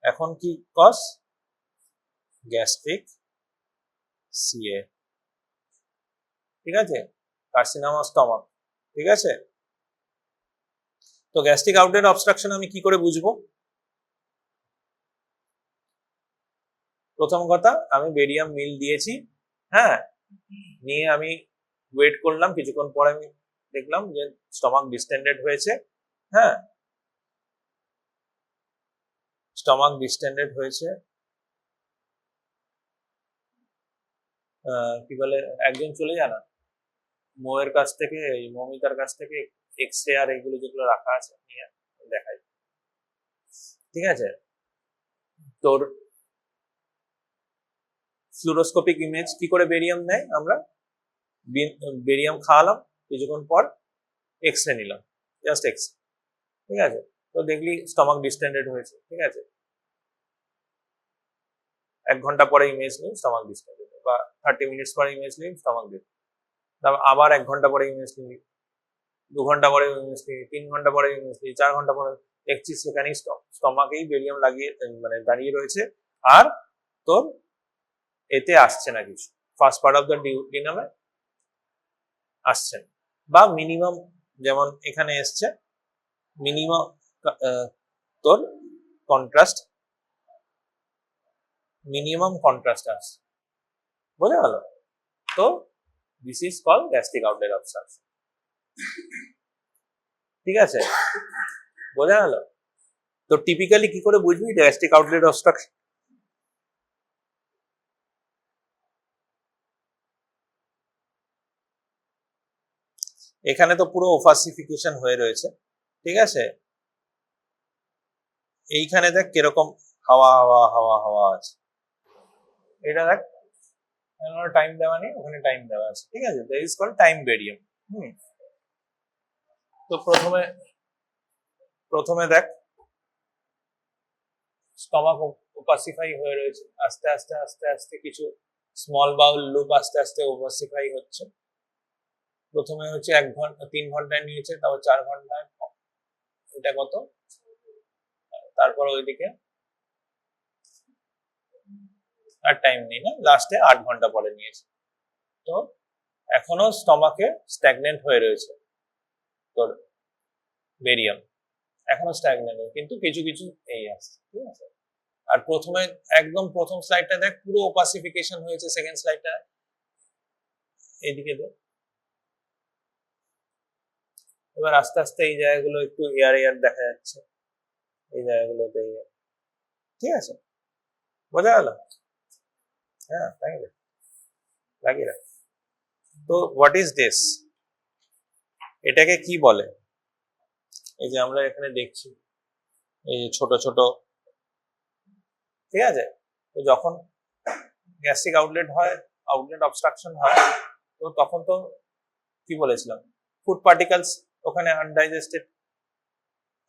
এখন কি কজ? গ্যাস্ট্রিক সিএ, ঠিক আছে, কার্সিনোমা স্টমাক, ঠিক আছে? তো গ্যাস্ট্রিক আউটলেট অবস্ট্রাকশন আমি কি করে বুঝবো? প্রথম কথা, আমি বেরিয়াম মিল দিয়েছি, হ্যাঁ, নিয়ে আমি ওয়েট করলাম, কিছুক্ষণ পরে আমি দেখলাম যে স্টমাক ডিস্টেন্ডেড হয়েছে, হ্যাঁ, স্টমাক ডিস্টেন্ডেড হয়েছে, কি বলে, একজন চলে যায় না মৌয়ের কাছ থেকে, এই মৌমিতার কাছ থেকে এক্স রে আর এগুলো যেগুলো রাখা আছে নিয়ে দেখাই। ঠিক আছে, তোর ফ্লুরোস্কোপিক ইমেজ কি করে বেরিয়াম নেয়, আমরা বেরিয়াম খাওয়ালাম, কিছুক্ষণ পর এক্স রে নিলাম, জাস্ট এক্স, ঠিক আছে, তো দেখলি স্টমাক ডিস্টেন্ডেড হয়েছে, ঠিক আছে, 1 ঘন্টা পরে ইমেজ নিই স্টমাক ডিস্টেন্ডেড, বা 30 মিনিটস পরে ইমেজ নিই স্টমাক ডিস্টেন্ডেড, তারপর আবার 1 ঘন্টা পরে ইমেজ নিই, 2 ঘন্টা পরে ইমেজ নিই, 3 ঘন্টা পরে ইমেজ নিই, 4 ঘন্টা পরে দেখছি সেখানেই স্টমাকেই বেরিয়াম লাগিয়ে মানে দাঁড়িয়ে রয়েছে, আর তোর এতে আসছে না কিছু, ফার্স্ট পার্ট অফ দ্য ডিনামে আসছে না, বা মিনিমাম যেমন এখানে এসছে মিনিমাম তোর কন্ট্রাস্ট, মিনিমাম কন্ট্রাস্ট আসছে, বোঝা গেল? তো this is call gastric outlet obstruction, ঠিক আছে, বোঝা গেল? তো টিপিক্যালি কি করে বুঝবি গ্যাস্ট্রিক আউটলেট অবস্ট্রাকশন? এখানে তো পুরো ওফাসিফিকেশন হয়ে রয়েছে, ঠিক আছে, এইখানে দেখ কিরকম হাওয়া হাওয়া হাওয়া হাওয়া আছে, এটা দেখ টাইম দেওয়া নেই, ওখানে টাইম দেওয়া আছে, ঠিক আছে, দ্যাট ইজ কল্ড টাইম ভেরিয়াম। তো প্রথমে দেখ স্টমাক ওপাসিফাই হয়ে রয়েছে, আস্তে আস্তে আস্তে আস্তে কিছু স্মল বাউল লুপ আস্তে আস্তে ওপাসিফাই হচ্ছে, প্রথমে হচ্ছে 1 ঘন্টা 3 ঘন্টায় নিয়েছে, তারপর 4 ঘন্টায়, এটা কত, তারপর ওইদিকে আর টাইম নেই না, লাস্টে 8 ঘন্টা পরে নিয়েছে, তো এখনো স্টমাকে স্ট্যাগনেন্ট হয়ে রয়েছে তোর বেরিয়াম, এখনো স্ট্যাগনেন্ট, কিন্তু কিছু কিছু এই আসছে, ঠিক আছে, আর প্রথমে একদম প্রথম স্লাইডটা দেখ পুরো ওপাসিফিকেশন হয়েছে, সেকেন্ড স্লাইডটা এইদিকে দেখ, এবার আস্তে আস্তে এই জায়গাগুলো একটু এয়ার এয়ার দেখা যাচ্ছে, এই জায়গাগুলোতে, ঠিক আছে, বোঝা গেল? হ্যাঁ, লাগিয়ে রাখ। তো হোয়াট ইজ দিস, এটাকে কি বলে? এই যে আমরা এখানে দেখছি এই যে ছোট ছোট, ঠিক আছে, তো যখন গ্যাস্ট্রিক আউটলেট হয়, আউটলেট অবস্ট্রাকশন হয়, তো তখন তো কি বলেছিলাম, ফুড পার্টিকেলস ওখানে আনডাইজেস্টেড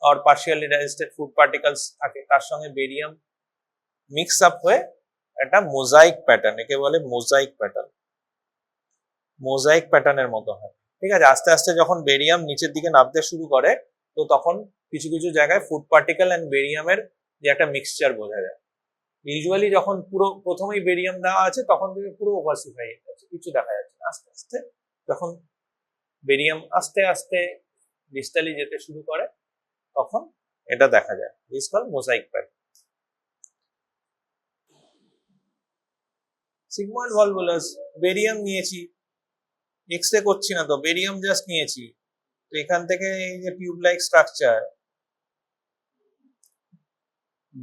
আর পার্শিয়ালি ডাইজেস্টেড ফুড পার্টিকেলস থাকে, তার সঙ্গে বেরিয়াম মিক্স আপ হয়ে একটা মোজাইক প্যাটার্ন, একে বলে মোজাইক প্যাটার্ন, মোজাইক প্যাটার্নের মতো হয়, ঠিক আছে, আস্তে আস্তে যখন বেরিয়াম নিচের দিকে নামতে শুরু করে, তো তখন কিছু কিছু জায়গায় ফুড পার্টিকেল এন্ড বেরিয়ামের যে একটা মিক্সচার বোঝা যায়, ইউজুয়ালি যখন পুরো প্রথমেই বেরিয়াম দেওয়া আছে তখন থেকে পুরো ওভাসিফাই হয়ে যাচ্ছে, কিছু দেখা যাচ্ছে না, আস্তে আস্তে যখন বেরিয়াম আস্তে আস্তে ডিস্টালি যেতে শুরু করে তখন এটা দেখা যায়, is call mosaic pattern. Sigmoid volvulus, barium নিয়েছি, এক্স রে করছি না তো, বেরিয়াম জাস্ট নিয়েছি, তো এখান থেকে এই যে টিউব লাইক স্ট্রাকচার,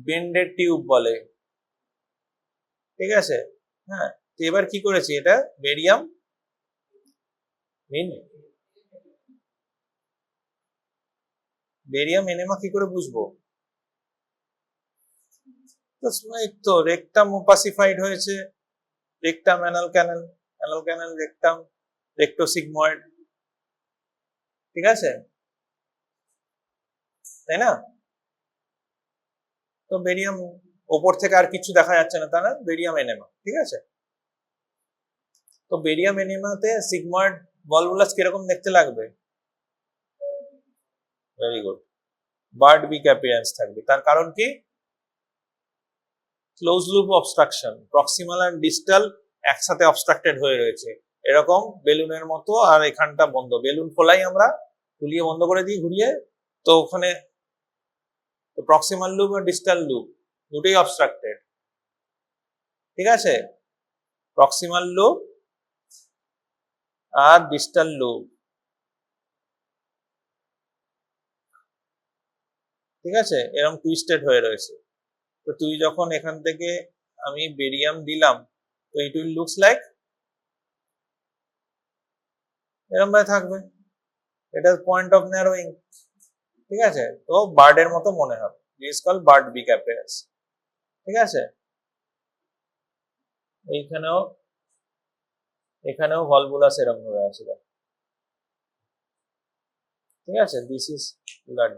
বেন্ডেড টিউব বলে, ঠিক আছে, হ্যাঁ, তো এবার কি করেছি, এটা বেরিয়াম বেরিয়াম এনেমা কি করে বুঝবো? তো রেকটাম ওপাসিফাইড হয়েছে, rectum anal canal rectum, rectosigmoid, ঠিক আছে, তাই না? তো বেরিয়াম ওপর থেকে আর কিছু দেখা যাচ্ছে না, তা না, বেরিয়াম এনেমা, ঠিক আছে, তো বেরিয়াম এনেমাতে সিগময়েড ভলভুলাস কিরকম দেখতে লাগবে? Very good, bird beak appearance থাকবে, তার কারণ কি? Close loop obstruction, proximal and distal একসাথে অবস্ট্রাক্টেড হয়ে রয়েছে, এরকম বেলুনের মতো, আর এখানটা বন্ধ, বেলুন খোলাই আমরা, খুলিয়ে বন্ধ করে দিই ঘুরিয়ে, তো ওখানে প্রক্সিমাল লুপ আর ডিস্টাল লুপ দুটোই অবস্ট্রাক্টেড, ঠিক আছে, প্রক্সিমাল লুপ আর ডিস্টাল লুপ, ঠিক আছে, এরকম টুইস্টেড হয়ে রয়েছে, তো তুই যখন এখান থেকে আমি বেরিয়াম দিলাম, তো ইট উইল লুকস লাইক এরকম ভাবে থাকবে, এটা পয়েন্ট অফ ন্যারোয়িং। ঠিক আছে, তো বার্ডের মতো মনে হবে, is call bird beak appearance. ঠিক আছে, এইখানেও এখানেও ভলভুলাস এরকম ভাবে আছে। ঠিক আছে, দিস ইজ ব্লাড।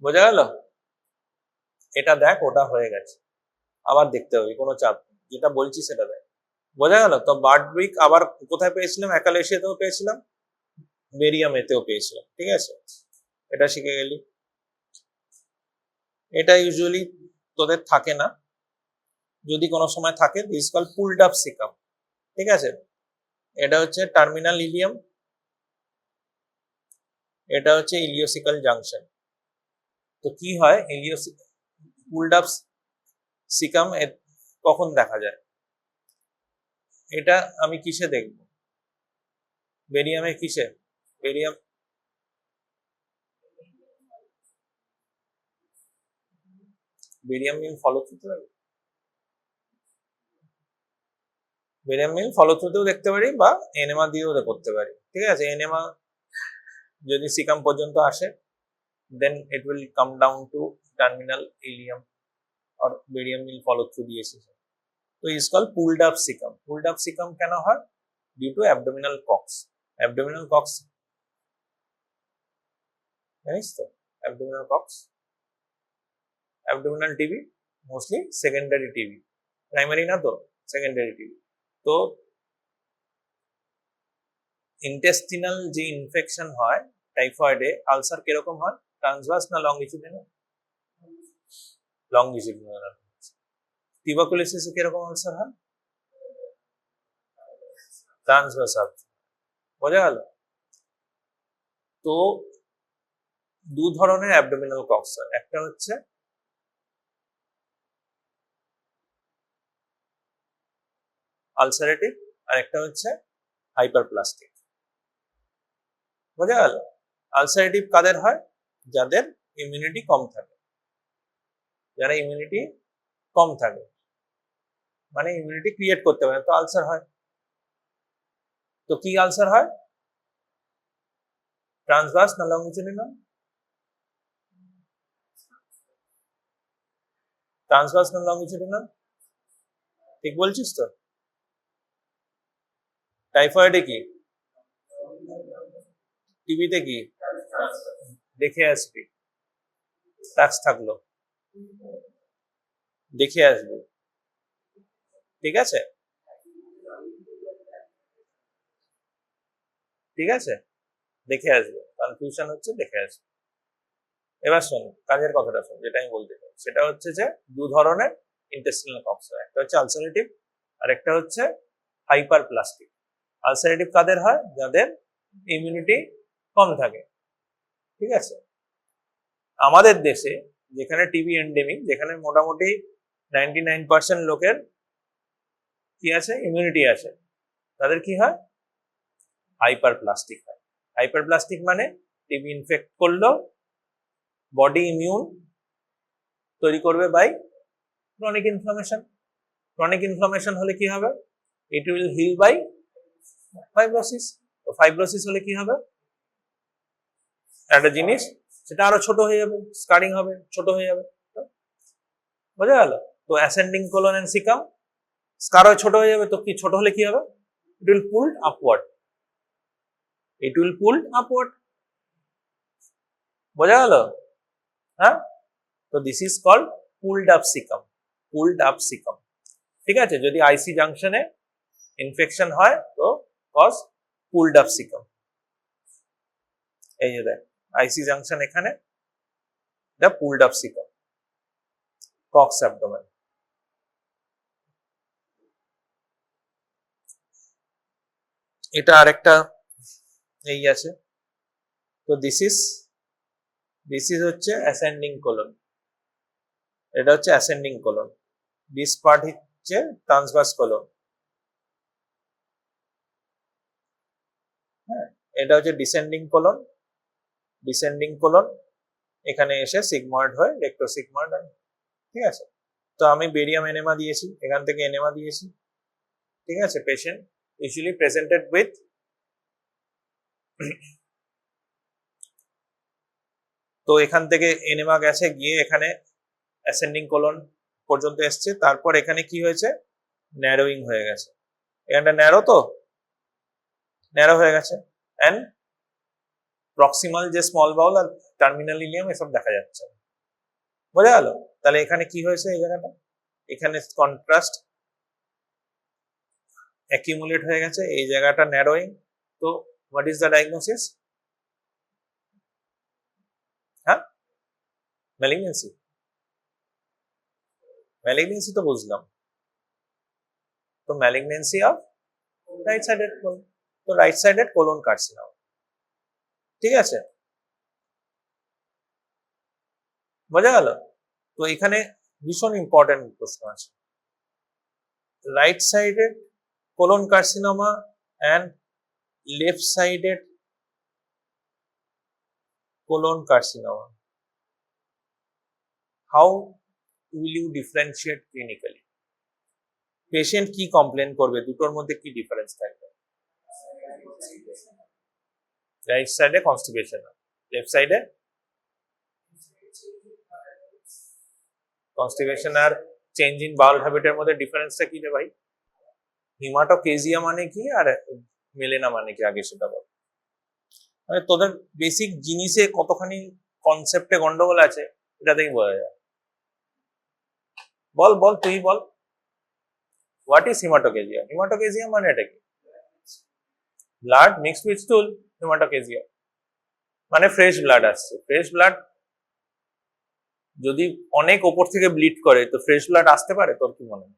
বোঝা গেল? এটা দেখ, ওটা হয়ে গেছে, আবার দেখতে হবে, কোনো চাপ নেই, যেটা বলছি সেটা দেখ। বোঝা গেল তো? বার্ড উইক আবার কোথায় পেয়েছিলাম? অ্যাকালেশিয়াতেও পেয়েছিলাম, বেরিয়ামেতেও পেয়েছিলাম। ঠিক আছে, এটা শিখে গেলি। এটা ইউজুয়ালি তোদের থাকে না, যদি কোনো সময় থাকে this call pulled up caecum. ঠিক আছে, এটা হচ্ছে টার্মিনাল ইলিয়াম, এটা হচ্ছে ইলিওসিকাল জাংশন। তো কি হয় পুলড আপ সিকাম কখন দেখা যায়? এটা আমি কিসে দেখব? বেরিয়ামে কিসে? বেরিয়াম বেরিয়াম মিল ফলো থ্রুতে হবে, বেরিয়াম মিল ফলো থ্রুতেও দেখতে পারি বা এনেমা দিয়েও করতে পারি। ঠিক আছে, এনেমা যদি সিকাম পর্যন্ত আসে, then it will come down to terminal ileum or barium will follow through the ACC. So is called pulled up cecum. Pulled up cecum কেন হয়? Due to abdominal cox. Abdominal cox জানিস তো? Abdominal cox, abdominal TB mostly secondary TB, primary না তো, secondary TB। তো intestinal যে infection হয় টাইফয়েডে, ulcer কিরকম হয়? ট্রান্সভার্স না লংগিটিউডিনাল? লংগিটিউডিনাল। টিউবারকুলোসিসে কিরকম আলসার হয়? Transverse ulcer. বোঝা গেল? তো দু ধরনের অ্যাবডোমিনাল কক্স হয়, একটা হচ্ছে আলসারেটিভ আর একটা হচ্ছে হাইপারপ্লাস্টিক। বোঝা গেল? আলসারেটিভ কাদের হয়? যাদের ইমিউনিটি কম থাকে, যারা ইমিউনিটি কম থাকে, মানে ইমিউনিটি ক্রিয়েট করতে পারে, তো আলসার হয়। তো কি আলসার হয়? ট্রান্সভার্স না লংগিটিউডিনাল? ট্রান্সভার্স না লংগিটিউডিনাল? ঠিক বলছিস তো? টাইফয়েডে কি, টিবিতে কি? দেখে আসবি, টাক্স থাকলো, দেখে আসবি। ঠিক আছে, ঠিক আছে, দেখে আসবে, কনফিউশন হচ্ছে, দেখে আসবে। এবার শোন, কাজের কথাটা শোন, যেটা আমি বলতে চাই সেটা হচ্ছে যে দু ধরনের ইন্টেস্টিনাল কক্স হয়, একটা হচ্ছে আলসারেটিভ আর একটা হচ্ছে হাইপার প্লাস্টিক। আলসারেটিভ কাদের হয়? যাদের ইমিউনিটি কম থাকে। ঠিক আছে, আমাদের দেশে যেখানে টিবি এন্ডেমিক, যেখানে মোটামুটি 99% লোকের কি আছে? ইমিউনিটি আছে, তাদের কি হয়? হাইপার প্লাস্টিক হয়। হাইপার প্লাস্টিক মানে টিবি ইনফেক্ট করলো, বডি ইমিউন তৈরি করবে by chronic inflammation. Chronic inflammation হলে কি হবে? It will heal by fibrosis. তো ফাইব্রোসিস হলে কি হবে? একটা জিনিস সেটা আরো ছোট হয়ে যাবে, স্কারিং হবে, ছোট হয়ে যাবে। বোঝা গেল? তো অ্যাসেন্ডিং কোলন এন্ড সিকাম, স্কারও ছোট হয়ে যাবে, তো কি ছোট হলে কি হবে? It will pull upward, it will pull upward. বোঝা গেল? হ্যাঁ, তো this is called pulled up caecum, pulled up caecum. ঠিক আছে, যদি আইসি জাংশনে ইনফেকশন হয় তো কজ পুলড আপ সিকাম। এই যে দেখ, আইসি জাংশন এখানে, এটা পুলড আপ সিকাম, কক্স অ্যাবডোমেন। এটা আরেকটা এই আছে। তো দিস ইজ হচ্ছে অ্যাসেন্ডিং কোলন, এটা হচ্ছে অ্যাসেন্ডিং কোলন, দিস পার্ট হচ্ছে ট্রান্সভার্স কোলন। হ্যাঁ, এটা হচ্ছে ডিসেন্ডিং কোলন, ডিসেন্ডিং কোলন, এখানে এসে সিগময়েড হয়ে রেক্টোসিগময়েড হয়। ঠিক আছে, তো আমি বেরিয়াম এনেমা দিয়েছি, এখান থেকে এনেমা দিয়েছি। ঠিক আছে, পেশেন্ট ইউজুয়ালি প্রেজেন্টেড উইথ তো এখান থেকে এনেমা গেছে গিয়ে এখানে অ্যাসেন্ডিং কোলন পর্যন্ত এসছে, তারপর এখানে কি হয়েছে, ন্যারোইং হয়ে গেছে, এখানটা ন্যারো, তো ন্যারো হয়ে গেছে, অ্যান্ড প্রক্সিমাল যে স্মল বাউল আর টার্মিনাল ইলিয়াম এসব দেখা যাচ্ছে। বোঝা গেল? তাহলে এখানে কি হয়েছে, এই জায়গাটা এখানে কন্ট্রাস্ট অ্যাকিউমুলেট হয়ে গেছে, এই জায়গাটা ন্যারোইং। তো হোয়াট ইজ দ্য ডায়াগনোসিস? হ্যাঁ, ম্যালিগনেন্সি। ম্যালিগনেন্সি তো বুঝলাম, তো malignancy of right sided colon, তো রাইট সাইডেড কোলন কার্সিনোমা। ঠিক আছে, বোঝা গেল? তো এখানে ভীষণ ইম্পর্টেন্ট প্রশ্ন আছে, right sided colon carcinoma and left sided colon carcinoma, how will you differentiate clinically? Patient কি কমপ্লেন করবে, দুটোর মধ্যে কি ডিফারেন্স থাকবে? রাইট সাইডে কনস্টিপেশন, লেফট সাইডে কনস্টিপেশন আর চেঞ্জ ইন বাউল হ্যাবিটের মধ্যে ডিফারেন্সটা কি রে ভাই? হিমাটোকেজিয়া মানে কি আর মেলেনা মানে কি, আগে সেটা বল। মানে তোদের বেসিক জিনিসে কতখানি কনসেপ্টে গন্ডগোল আছে এটাতেই বোঝা যায়। বল বল, তুই বল, হোয়াট ইজ হিমাটোকেজিয়া? হিমাটোকেজিয়া মানে এটা কি? ব্লাড মিক্সড উইথ স্টুল, হিমাটোকেজিয়া মানে ফ্রেশ ব্লাড আসছে। ফ্রেশ ব্লাড যদি অনেক ওপর থেকে ব্লিড করে তো ফ্রেশ ব্লাড আসতে পারে, তোর কি মনে হয়?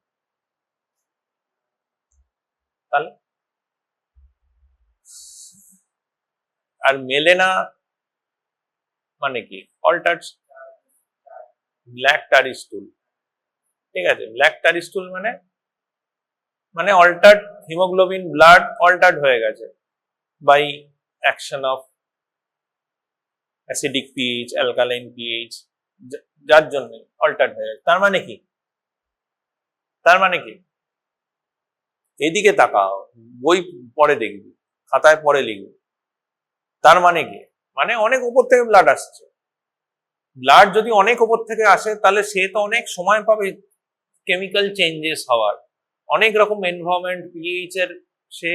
তাহলে আর মেলেনা মানে কি? অল্টার্ড ব্ল্যাক টারি স্টুল। ঠিক আছে, ব্ল্যাক টারি স্টুল মানে মানে অল্টার্ড হিমোগ্লোবিন ব্লাড অল্টার্ড হয়ে গেছে by action of acidic pH, alkaline pH, যার জন্য অল্টার্ড হয়ে গেছে। তার মানে কি? তার মানে কি? এদিকে তাকাও, বই পরে দেখবি, খাতায় পরে লিখবি। তার মানে কি? মানে অনেক উপর থেকে ব্লাড আসছে। ব্লাড যদি অনেক উপর থেকে আসে তাহলে সে তো অনেক সময় পাবে কেমিক্যাল চেঞ্জেস হওয়ার, অনেক রকম এনভায়রনমেন্ট পিএইচ এর সে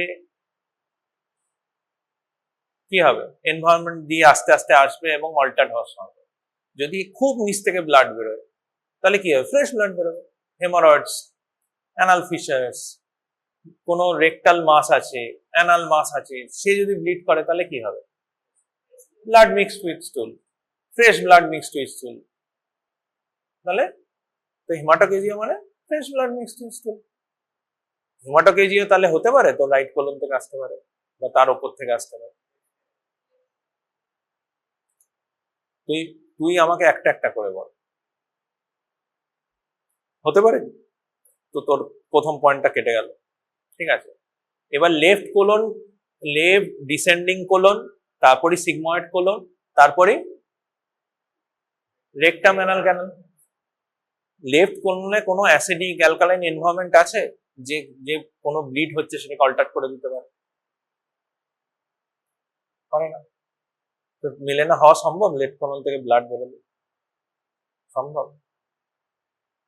কি হবে, এনভায়রনমেন্ট দিয়ে আস্তে আস্তে আসবে এবং অল্টার্ড হওয়ার সময়। যদি খুব নিচ থেকে ব্লাড বেরোয় তাহলে কি হবে? ফ্রেশ ব্লাড বেরোবে। হেমারয়েডস, অ্যানাল ফিশার্স, কোনো রেকটাল মাস আছে, অ্যানাল মাস আছে, সে যদি ব্লিড করে তাহলে কি হবে? Blood mixed with stool, fresh blood mixed with stool. তাহলে তো হিমাটোকেজিয়া মানে fresh blood mixed with stool. Haematochezia তাহলে হতে পারে তো রাইট কোলন থেকে আসতে পারে বা তার উপর থেকে আসতে পারে। তুই তুই আমাকে একটা একটা করে বল, হতে পারে? তো তোর প্রথম পয়েন্টটা কেটে গেল। ঠিক আছে, এবার left colon, left descending colon, তারপরে সিগময়েড কোলন, তারপরে রেকটাম অ্যানাল ক্যানাল। লেফট কোলনে কোনো অ্যাসিডিক অ্যালকালাইন এনভায়রনমেন্ট আছে যে যে কোনো ব্লিড হচ্ছে সেটাকে অল্টার করে দিতে পারে? পারে না। তো মিলে না হওয়া সম্ভব লেফট কোলন থেকে ব্লাড বেরোবে? সম্ভব?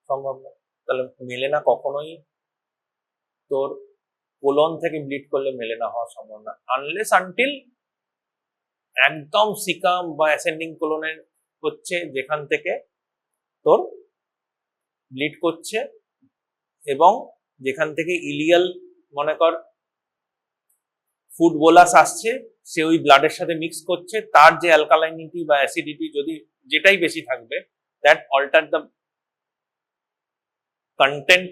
সম্ভব না। তাহলে মিলে না কখনোই তোর কোলন থেকে ব্লিড করলে মেলে না হওয়া সম্ভব না, আনলেস আনটিল একদম সিকাম বা অ্যাসেন্ডিং কোলনের হচ্ছে যেখান থেকে তোর ব্লিড করছে এবং যেখান থেকে ইলিয়াল মনে কর ফুড বোলাস আসছে, সে ওই ব্লাডের সাথে মিক্স করছে, তার যে অ্যালকালাইনিটি বা অ্যাসিডিটি যদি যেটাই বেশি থাকবে, দ্যাট অল্টার দ্য কন্টেন্ট।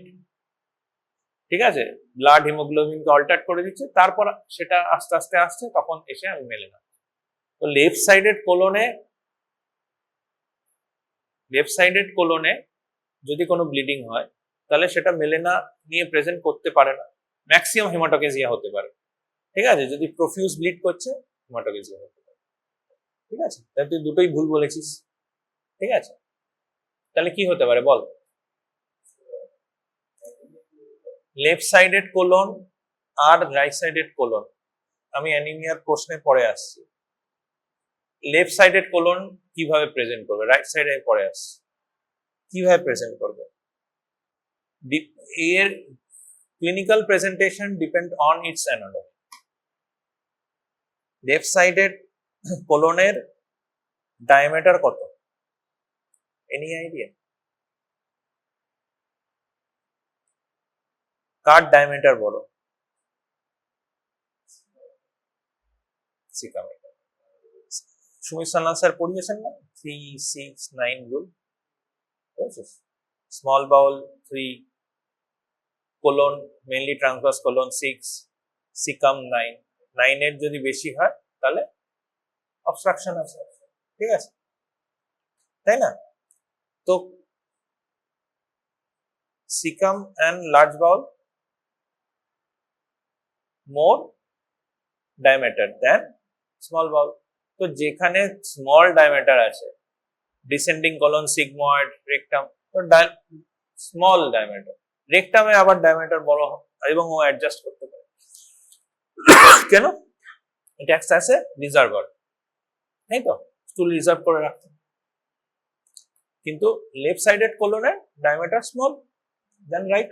ঠিক আছে, ব্লাড হিমোগ্লোবিনকে অল্টার করে দিচ্ছে, তারপর সেটা আস্তে আস্তে আসছে, তখন এসে আমি মেলে না। তো লেফট সাইডেড কোলনে যদি কোনো ব্লিডিং হয় তাহলে সেটা মেলেনা নিয়ে প্রেজেন্ট করতে পারে না, ম্যাক্সিমাম হেমাটোকেজিয়া হতে পারে। ঠিক আছে, যদি প্রফিউজ ব্লিড করছে হেমাটোকেজিয়া হতে পারে। ঠিক আছে, তাহলে তুই দুটোই ভুল বলেছিস। ঠিক আছে, তাহলে কি হতে পারে বল? লেফট সাইডেড কোলন আর রাইট সাইডেড কোলন, আমি অ্যানিমিয়ার প্রশ্নে পরে আসছি। লেফট সাইডেড কোলন কিভাবে প্রেজেন্ট করবে, রাইট সাইডে পরে আসছি, কিভাবে প্রেজেন্ট করবে? এর clinical presentation depend on its anatomy. Left sided কোলনের ডায়ামিটার কত? Any idea? কার ডায়ামিটার বড়? সিকামের। সুমিত সান্যাল স্যার পড়িয়েছেন না 3-6-9 rule? Small bowel 3, colon mainly transverse colon 6, caecum 9, 9 এর যদি বেশি হয় তাহলে অবস্ট্রাকশন আছে, ঠিক আছে, তাই না? তো caecum and large bowel more diameter than small bowel. তো যেখানে স্মল ডায়ামিটার আছে, ডিসেন্ডিং কলন, সিগময়েড, রেকটাম, তো স্মল ডায়ামিটার, রেকটামে আবার ডায়ামিটার বড় হয় এবং ও অ্যাডজাস্ট করতে পারে। কেন? এটা অ্যাক্টস অ্যাজ এ রিজার্ভার, তাই তো, স্টুল রিজার্ভ করে রাখতে। কিন্তু লেফট সাইডেড কোলনের ডায়ামিটার স্মল দেন রাইট।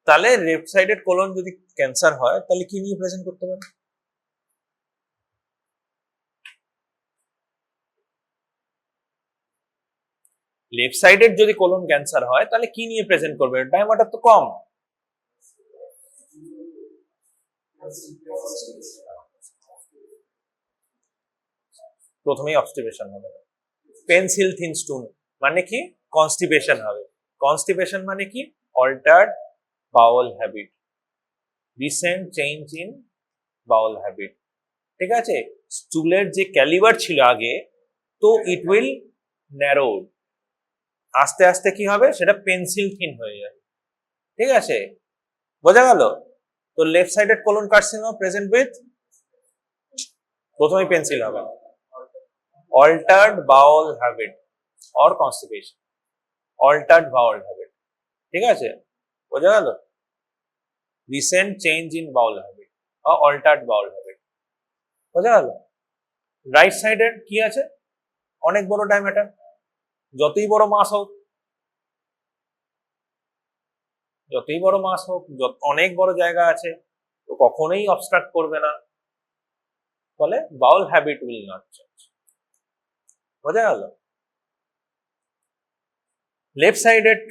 তাহলে লেফট সাইডেড কোলন যদি ক্যান্সার হয় তাহলে কি নিয়ে প্রেজেন্ট করতে পারে? লেফট সাইডের যদি কোলন ক্যান্সার হয় তাহলে কি নিয়ে প্রেজেন্ট করবে? ডায়ামিটার তো কম। প্রথমেই অবস্টিপেশন হবে। পেন্সিল থিন স্টোন মানে কি? কনস্টিপেশন হবে। কনস্টিপেশন মানে কি? Altered Baul habit, recent change in Baul habit, ঠিক আছে। স্টুলের যে ক্যালিবার ছিল আগে, তো ইট উইল ন্যারো, আস্তে আস্তে কি হবে? সেটা পেন্সিল থিন হয়ে যাবে, ঠিক আছে, বোঝা গেল? তো left sided colon carcinoma present with, প্রথমেই পেন্সিল হবে, altered Baul habit or constipation, altered Baul habit, ঠিক আছে, বোঝা গেল? Recent change in Baul habit or altered Baul habit, বোঝা গেল? রাইট সাইডের কি আছে? অনেক বড় ডায়ামিটার, যতই বড় মাস হোক, যতই বড় মাস হোক, অনেক বড় জায়গা আছে, তো কখনোই অবস্ট্রাক্ট করবে না, ফলে বাউল হ্যাবিট উইল নট চেঞ্জ, বোঝা গেল? Left sided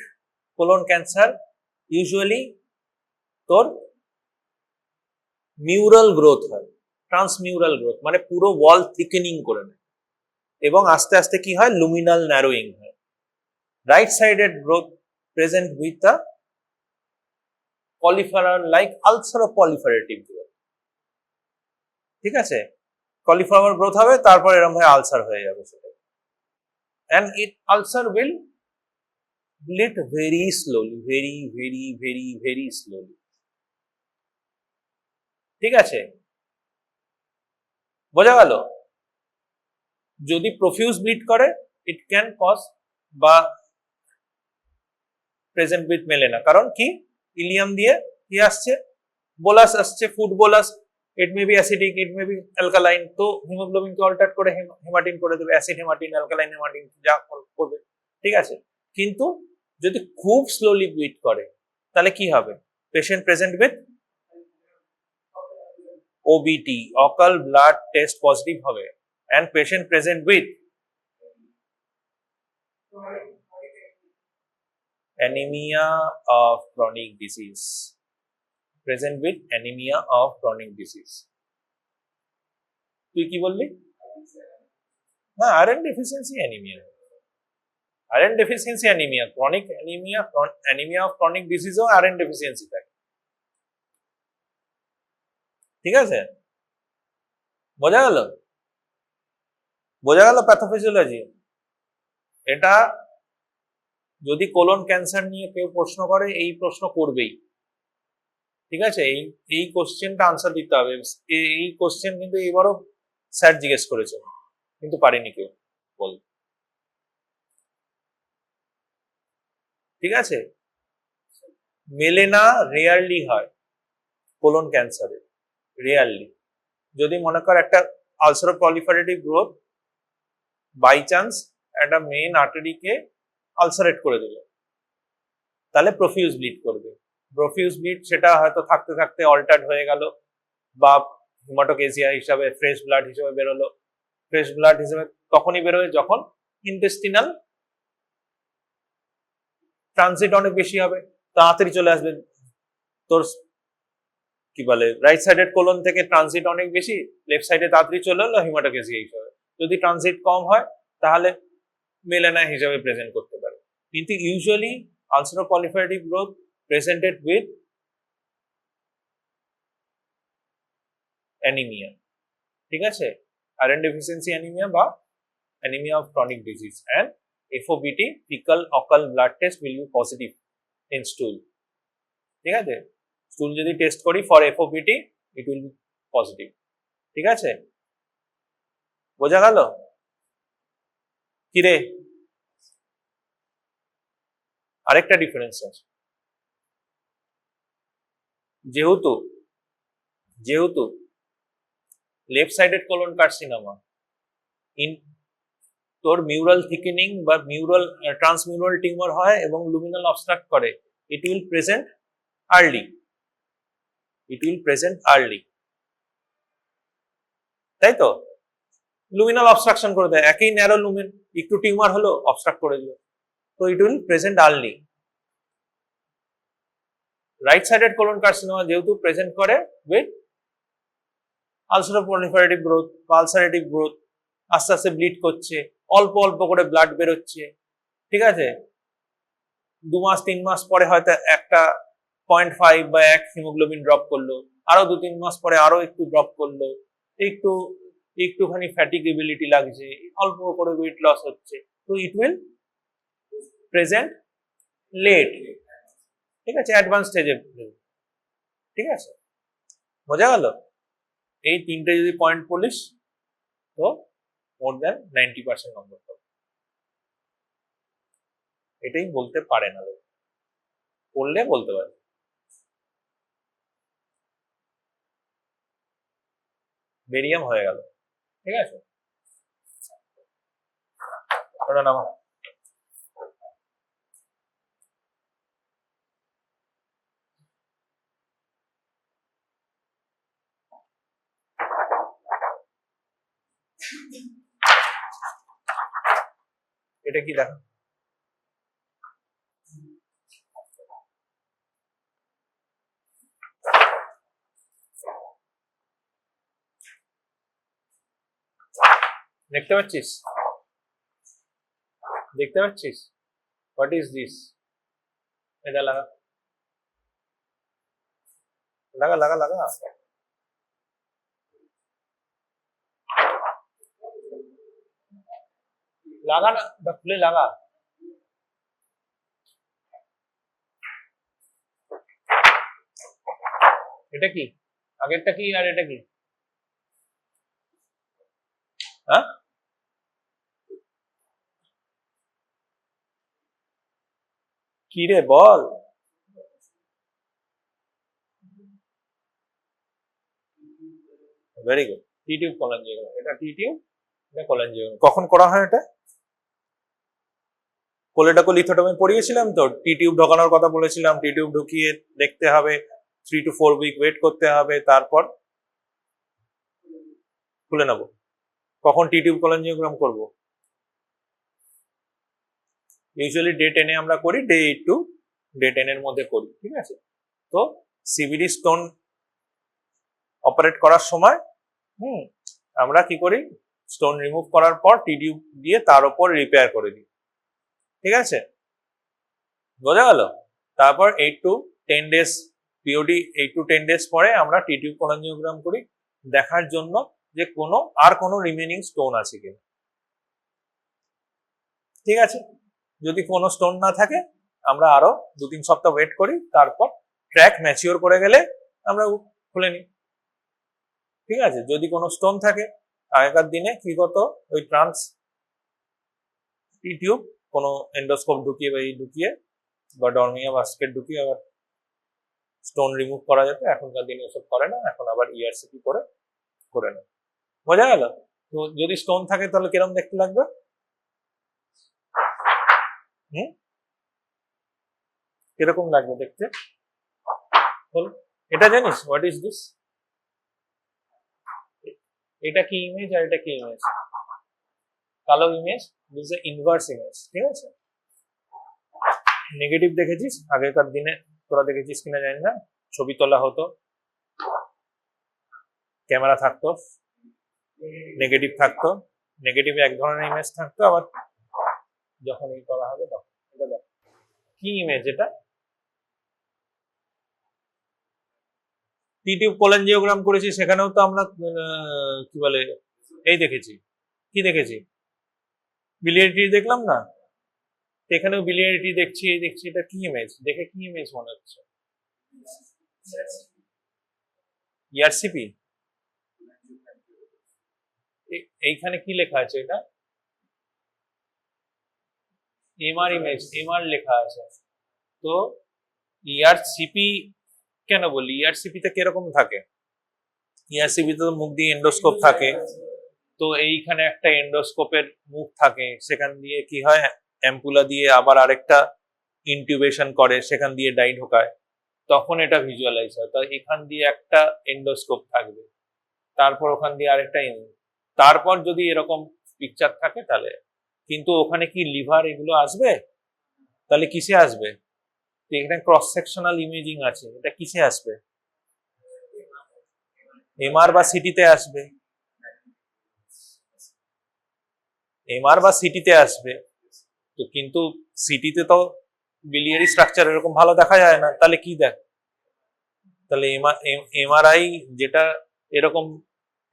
colon cancer usually তোর মিউরাল গ্রোথ হয়, ট্রান্সমিউরাল গ্রোথ, মানে পুরো ওয়াল থিকেনিং করে নেয় এবং আস্তে আস্তে কি হয়? লুমিনাল ন্যারোয়িং হয়। Right sided growth present with the cauliflower like ulcer of proliferative growth, ঠিক আছে, কলিফ্লাওয়ার গ্রোথ হবে, তারপর এরকম ভাবে আলসার হয়ে যাবে সেটা, and it ulcer will bleed very slowly, very slowly, ঠিক আছে, বোঝা গেল? যদি প্রফিউজ ব্লিড করে ইট ক্যান কজ বা প্রেজেন্ট উইথ মেলেনা, কারণ কি? ইলিয়াম দিয়ে কি আসছে? বোলাস আসছে, food bolus, it may be acidic, it may be alkaline, তো হিমোগ্লোবিনকে অল্টার করে হেমাটিন করে দেবে, অ্যাসিড হেমাটিন, অ্যালকালাইন হেমাটিন, যা করবে, ঠিক আছে। কিন্তু যদি খুব স্লোলি ব্লিড করে তাহলে কি হবে? পেশেন্ট প্রেজেন্ট উইথ ওবিটি, অকাল ব্লাড টেস্ট পজিটিভ হবে, and patient present with anemia of chronic disease, present with anemia of chronic disease। তুই কি বললি? না, iron deficiency anaemia, iron deficiency anaemia, chronic anaemia, anaemia of chronic ডিজিজও iron deficiency থাকে, ঠিক আছে, বোঝা গেল? বোঝা গেল প্যাথোফিজিওলজি? এটা যদি কোলন ক্যান্সার নিয়ে কেউ প্রশ্ন করে, এই প্রশ্ন করবেই, ঠিক আছে, এই কোশ্চেনটা আনসার দিতে হবে। এই কোশ্চেন কিন্তু এবারও স্যার জিজ্ঞেস করেছে, কিন্তু পারেনি কেউ বল। ঠিক আছে, মেলে না, রেয়ারলি হয় কোলন ক্যান্সারে, রেয়ারলি। যদি মনে কর একটা ulcer proliferative growth by chance একটা মেইন আর্টারিকে আলসারেট করে দিল, তাহলে প্রফিউজ ব্লিড করবে। প্রফিউজ ব্লিড সেটা হয়তো থাকতে থাকতে অল্টার্ড হয়ে গেল, বা হিমাটোকেজিয়া হিসাবে ফ্রেশ ব্লাড হিসেবে বেরোলো। ফ্রেশ ব্লাড হিসেবে তখনই বেরোয় যখন ইন্টেস্টিনাল ট্রানজিট অনেক বেশি হবে, তাড়াতাড়ি চলে আসবে তোর কি বলে রাইট সাইডের কোলন থেকে ট্রানজিট অনেক বেশি, লেফট সাইডে তাড়াতাড়ি চলে এলো হিমাটোকেজিয়া হিসাবে। যদি ট্রানজিট কম হয় তাহলে মেলানা হিসাবে প্রেজেন্ট করতে পারে। কিন্তু usually ulcer proliferative growth presented with anaemia, ঠিক আছে, আয়রন ডেফিসিয়েন্সি অ্যানিমিয়া বা anaemia of chronic disease, and FOBT fecal occult blood test will be positive in stool, ঠিক আছে, স্টুল যদি টেস্ট করি for FOBT it will be positive, ঠিক আছে, বোঝা গেল? কিরে আরেকটা ডিফারেন্স আছে, যেহেতু যেহেতু left sided colon carcinoma in তোর মিউরাল থিকেনিং বা মিউরাল ট্রান্সমিউরাল টিউমার হয় এবং লুমিনাল অবস্ট্রাক্ট করে, it will present early, it will present early, তাই তো? লুমিনাল অবস্ট্রাকশন করে দেয়, একই ন্যারো লুমেন, একটু টিউমার হলো অবস্ট্রাক্ট করে দিল, তো it will present early. Right sided colon carcinoma যেহেতু প্রেজেন্ট করে উইথ আলসার প্রলিফারেটিভ গ্রোথ বা আলসারেটিভ গ্রোথ, আস্তে আস্তে ব্লিড করছে, অল্প অল্প করে ব্লাড বেরোচ্ছে, ঠিক আছে, 2 মাস 3 মাস পরে হয়তো একটা 0.5 বা 1 হিমোগ্লোবিন ড্রপ করলো, আরো 2-3 মাস পরে আরো একটু ড্রপ করলো, একটুখানি ফ্যাটিগেবিলিটি লাগছে, অল্প করে ওয়েট লস হচ্ছে, তো ইট উইল প্রেজেন্ট লেট, ঠিক আছে, অ্যাডভান্স স্টেজে, ঠিক আছে, বোঝা গেল? এই তিনটে যদি পয়েন্ট পড়িস তো মোর দ্যান 90% নম্বর পাবে, এটাই বলতে পারে না লোক, পড়লে বলতে পারে। বেরিয়াম হয়ে গেল, ঠিক আছে, ওটা নামা। এটা কি দেখো, দেখতে পাচ্ছিস, দেখতে পাচ্ছিস, হোয়াট ইজ দিস? এটা লাগা লাগা লাগা লাগা, লাগা না, খুলে লাগা। এটা কি, আগেরটা কি আর এটা কি? হ্যাঁ, কি রে বল? ভেরি গুড, টি টিউব কোলাঞ্জিওগ্রাম, এটা টি টিউব, এটা কোলাঞ্জিওগ্রাম। কখন করা হয় এটা? কোলেডাকোলিথোটমি পড়িয়েছিলাম তো, টি টিউব ঢোকানোর কথা বলেছিলাম, টি টিউব ঢুকিয়ে দেখতে হবে, 3 to 4 উইক ওয়েট করতে হবে, তারপর খুলে নেব। কখন টি টিউব কোলাঞ্জিওগ্রাম করব? ইউজুয়ালি ডে 10-এ আমরা করি, ডে 8 to ডে 10 এর মধ্যে করি, ঠিক আছে। তো সিভিডি স্টোন অপারেট করার সময় আমরা কি করি, স্টোন রিমুভ করার পর টি টিউব দিয়ে তার উপর রিপেয়ার করে দিই, ঠিক আছে, বোঝা গেল? তারপর 8 to 10 days POD, 8 to 10 days পরে আমরা টি টিউব কোলাঞ্জিওগ্রাম করি, দেখার জন্য যে কোনো রিমেনিং স্টোন আছে কিনা, ঠিক আছে। যদি কোনো স্টোন না থাকে আমরা আরো 2-3 সপ্তাহ ওয়েট করি, তারপর ট্র্যাক ম্যাচিওর করে গেলে আমরা খুলে নিই, ঠিক আছে। যদি কোনো স্টোন থাকে, আগেকার দিনে কি করতো, ওই ট্রান্স টি টিউব কোনো এন্ডোস্কোপ ঢুকিয়ে বা ঢুকিয়ে বা ডরমিয়া বাস্কেট ঢুকিয়ে আবার স্টোন রিমুভ করা যেত, এখনকার দিনে ওসব করে না, এখন আবার ইআরসিপি করে নেয়। বোঝা গেল? তো যদি স্টোন থাকে তাহলে কিরকম দেখতে লাগবে? কিরকম লাগবে দেখতে বল? এটা জানিস হোয়াট ইজ দিস? এটা কি ইমেজ আর এটা কি ইমেজ? কালো image, this is inverse image, ঠিক আছে? নেগেটিভ দেখেছিস আগেকার দিনে? তোরা দেখেছিস কিনা জানি না, ছবি তোলা হতো, ক্যামেরা থাকতো, নেগেটিভ থাকতো, নেগেটিভে এক ধরনের ইমেজ থাকতো, আবার যখন এই করা হবে তখন এটা দেখ কি ইমেজ। এটা টি টিউব কোলেনজিওগ্রাম করেছি, সেখানেও তো আমরা কি বলে এই দেখেছি, কি দেখেছি? বিলিয়ারিটি দেখলাম না? এখানেও বিলিয়ারিটি দেখছি, এই দেখছি, এটা কি ইমেজ? দেখে কি ইমেজ মনে হচ্ছে? ইআরসিপি। এইখানে কি লেখা আছে? এটা এমআর ইমেজ, এমআর লেখা আছে। তো ইআরসিপি কেন বলি? ইআরসিপি তে কিরকম থাকে? ইআরসিপি তে তো মুখ দিয়ে এন্ডোস্কোপ থাকে, তো এইখানে একটা এন্ডোস্কোপের মুখ থাকে, সেখান দিয়ে কি হয়, অ্যাম্পুলা দিয়ে আবার আরেকটা ইনটিউবেশন করে, সেখান দিয়ে ডাই ঢোকায়, তখন এটা ভিজুয়ালাইজ হয়। তো এখান দিয়ে একটা এন্ডোস্কোপ থাকবে, তারপর ওখান দিয়ে আরেকটা তারপর যদি এরকম পিকচার থাকে তাহলে। কিন্তু ওখানে কি লিভার এগুলো আসবে? তাহলে কিসে আসবে? তো এখানে ক্রস সেকশনাল ইমেজিং আছে, এটা কিসে আসবে? এমআর বা সিটিতে আসবে, এমআর বা সিটিতে আসবে। তো কিন্তু সিটিতে তো বিলিয়ারি স্ট্রাকচার এরকম ভালো দেখা যায় না, তাহলে কি দেখ? তাহলে এমআরআই যেটা এরকম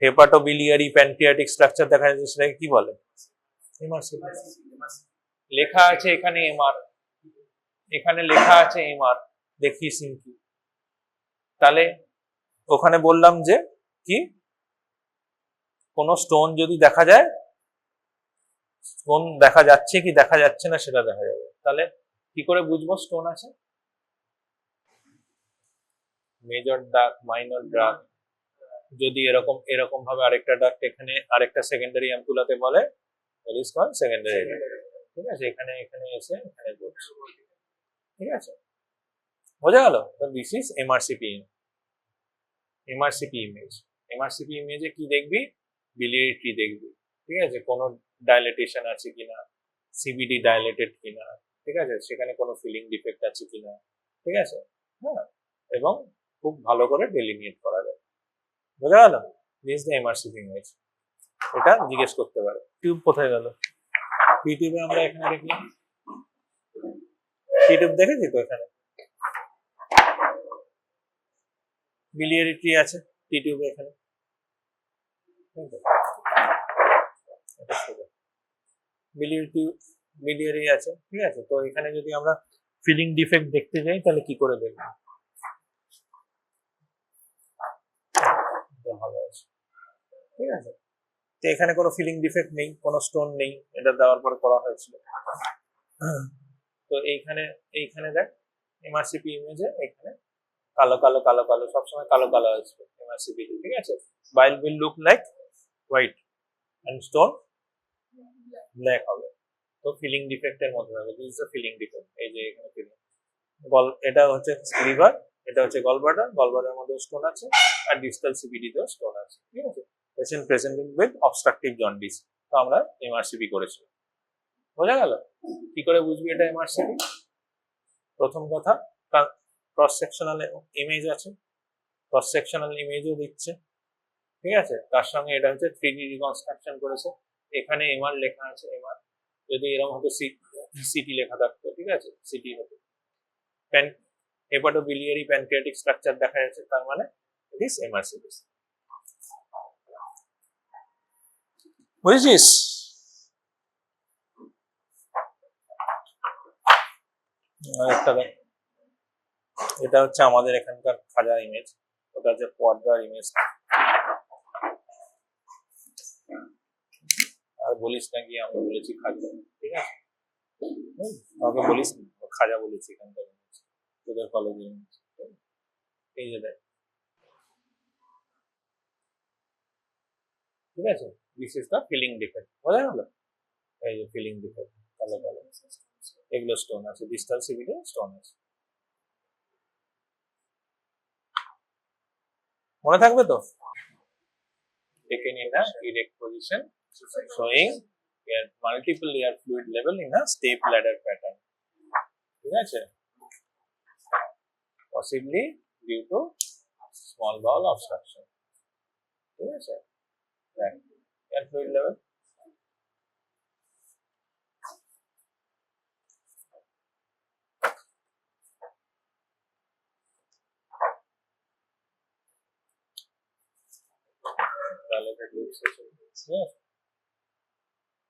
হেপাটোবিলিয়ারি প্যানক্রিয়াটিক স্ট্রাকচার দেখা যাচ্ছে, সেটাকে কি বলে? এমআরসিপি। লেখা আছে এখানে এমআর, এখানে লেখা আছে এমআর, দেখিস কি? তাহলে ওখানে বললাম যে কি, কোন স্টোন যদি দেখা যায়, স্টোন দেখা যাচ্ছে কি দেখা যাচ্ছে না সেটা দেখা যাবে। তাহলে কি করে বুঝবো স্টোন আছে? মেজর ডাক, মাইনর ডাক, যদি এরকম এরকম ভাবে আরেকটা ডাক এখানে আরেকটা সেকেন্ডারি অ্যাম্পুলাতে বলে, দ্যাট ইজ কল্ড সেকেন্ডারি ডাক। ঠিক আছে? এখানে এখানে এসে এখানে বলছে, ঠিক আছে? বোঝা গেল? তো this is MRCP, MRCP image. MRCP ইমেজে কি দেখবি? বিলিয়ারি ট্রি দেখবি, ঠিক আছে? কোনো ডাইলেটেশন আছে কিনা, সিবিডি ডাইলেটেড কিনা, ঠিক আছে? সেখানে কোনো ফিলিং ডিফেক্ট আছে কিনা, ঠিক আছে? হ্যাঁ, এবং খুব ভালো করে ডেলিনিয়েট করা যায়। বোঝা গেল? This the MRCP image. এটা জিজ্ঞেস করতে পারে। টিউব কোথায় গেল? টিউবে আমরা এখানে দেখলাম, টিউব দেখেছি তো এখানে বিলিয়ারি ট্রি আছে, টিউবে এখানে বিলিয়ারি আছে, ঠিক আছে? তো এখানে যদি আমরা ফিলিং ডিফেক্ট দেখতে যাই তাহলে কি করে দেখবো? ভালো আছে, ঠিক আছে? তো এখানে কোনো ফিলিং ডিফেক্ট নেই, কোনো স্টোন নেই, এটা দেওয়ার পরে করা হয়েছিল। তো এইখানে এইখানে দেখ এমআরসিপি ইমেজে এখানে কালো কালো কালো কালো, সবসময় কালো কালো আসবে এমআরসিপি, ঠিক আছে? Bile will look like white and stone black হবে। তো ফিলিং ডিফেক্টের মধ্যে হবে, this is the filling defect. এই যে এখানে ফিলিং এটা হচ্ছে লিভার, এটা হচ্ছে গলব্লাডার, গলব্লাডার মধ্যে স্টোন আছে, আর ডিস্টাল সিবিডি তে স্টোন আছে, ঠিক আছে? Patient presenting with obstructive jaundice. তো আমরা এমআরসিপি করেছি। বোঝা গেল? কি করে বুঝবি এটা এমআরসিপি? প্রথম কথা, ক্রস সেকশনাল ইমেজ আছে, ক্রস সেকশনাল ইমেজও দিচ্ছে, ঠিক আছে? তার সঙ্গে এটা হচ্ছে 3D রিকনস্ট্রাকশন করেছে, এখানে এমআর লেখা আছে, এমআর। যদি এরকম হতো সিটি লেখা থাকতো, ঠিক আছে? সিটি হতো। হেপাটোবিলিয়ারি প্যানক্রিয়াটিক স্ট্রাকচার দেখা যাচ্ছে, তার মানে ইট ইজ এমআরসিপি। বুঝেছিস? একটা দেখ, এটা হচ্ছে আমাদের এখানকার খাজা ইমেজ, ওটা হচ্ছে পর্দার ইমেজ। আর বলিস নাকি আমি বলেছি খাজা, ঠিক আছে? আমাকে বলিস না। খাজা বলেছি এখানকার তোদের কলেজে। এই যে দেখ, ঠিক আছে, this is the filling defect, বোঝা গেল? এই যে ফিলিং ডিফেক্ট, কালো কালো এগুলো স্টোন আছে, ডিস্টাল সিভিলে স্টোন আছে, মনে থাকবে তো? Taken in a erect position, showing a multiple layer fluid level in a step ladder pattern, ঠিক আছে, possibly due to small bowel obstruction, ঠিক আছে, air fluid level। তাহলে এটা loops আছে,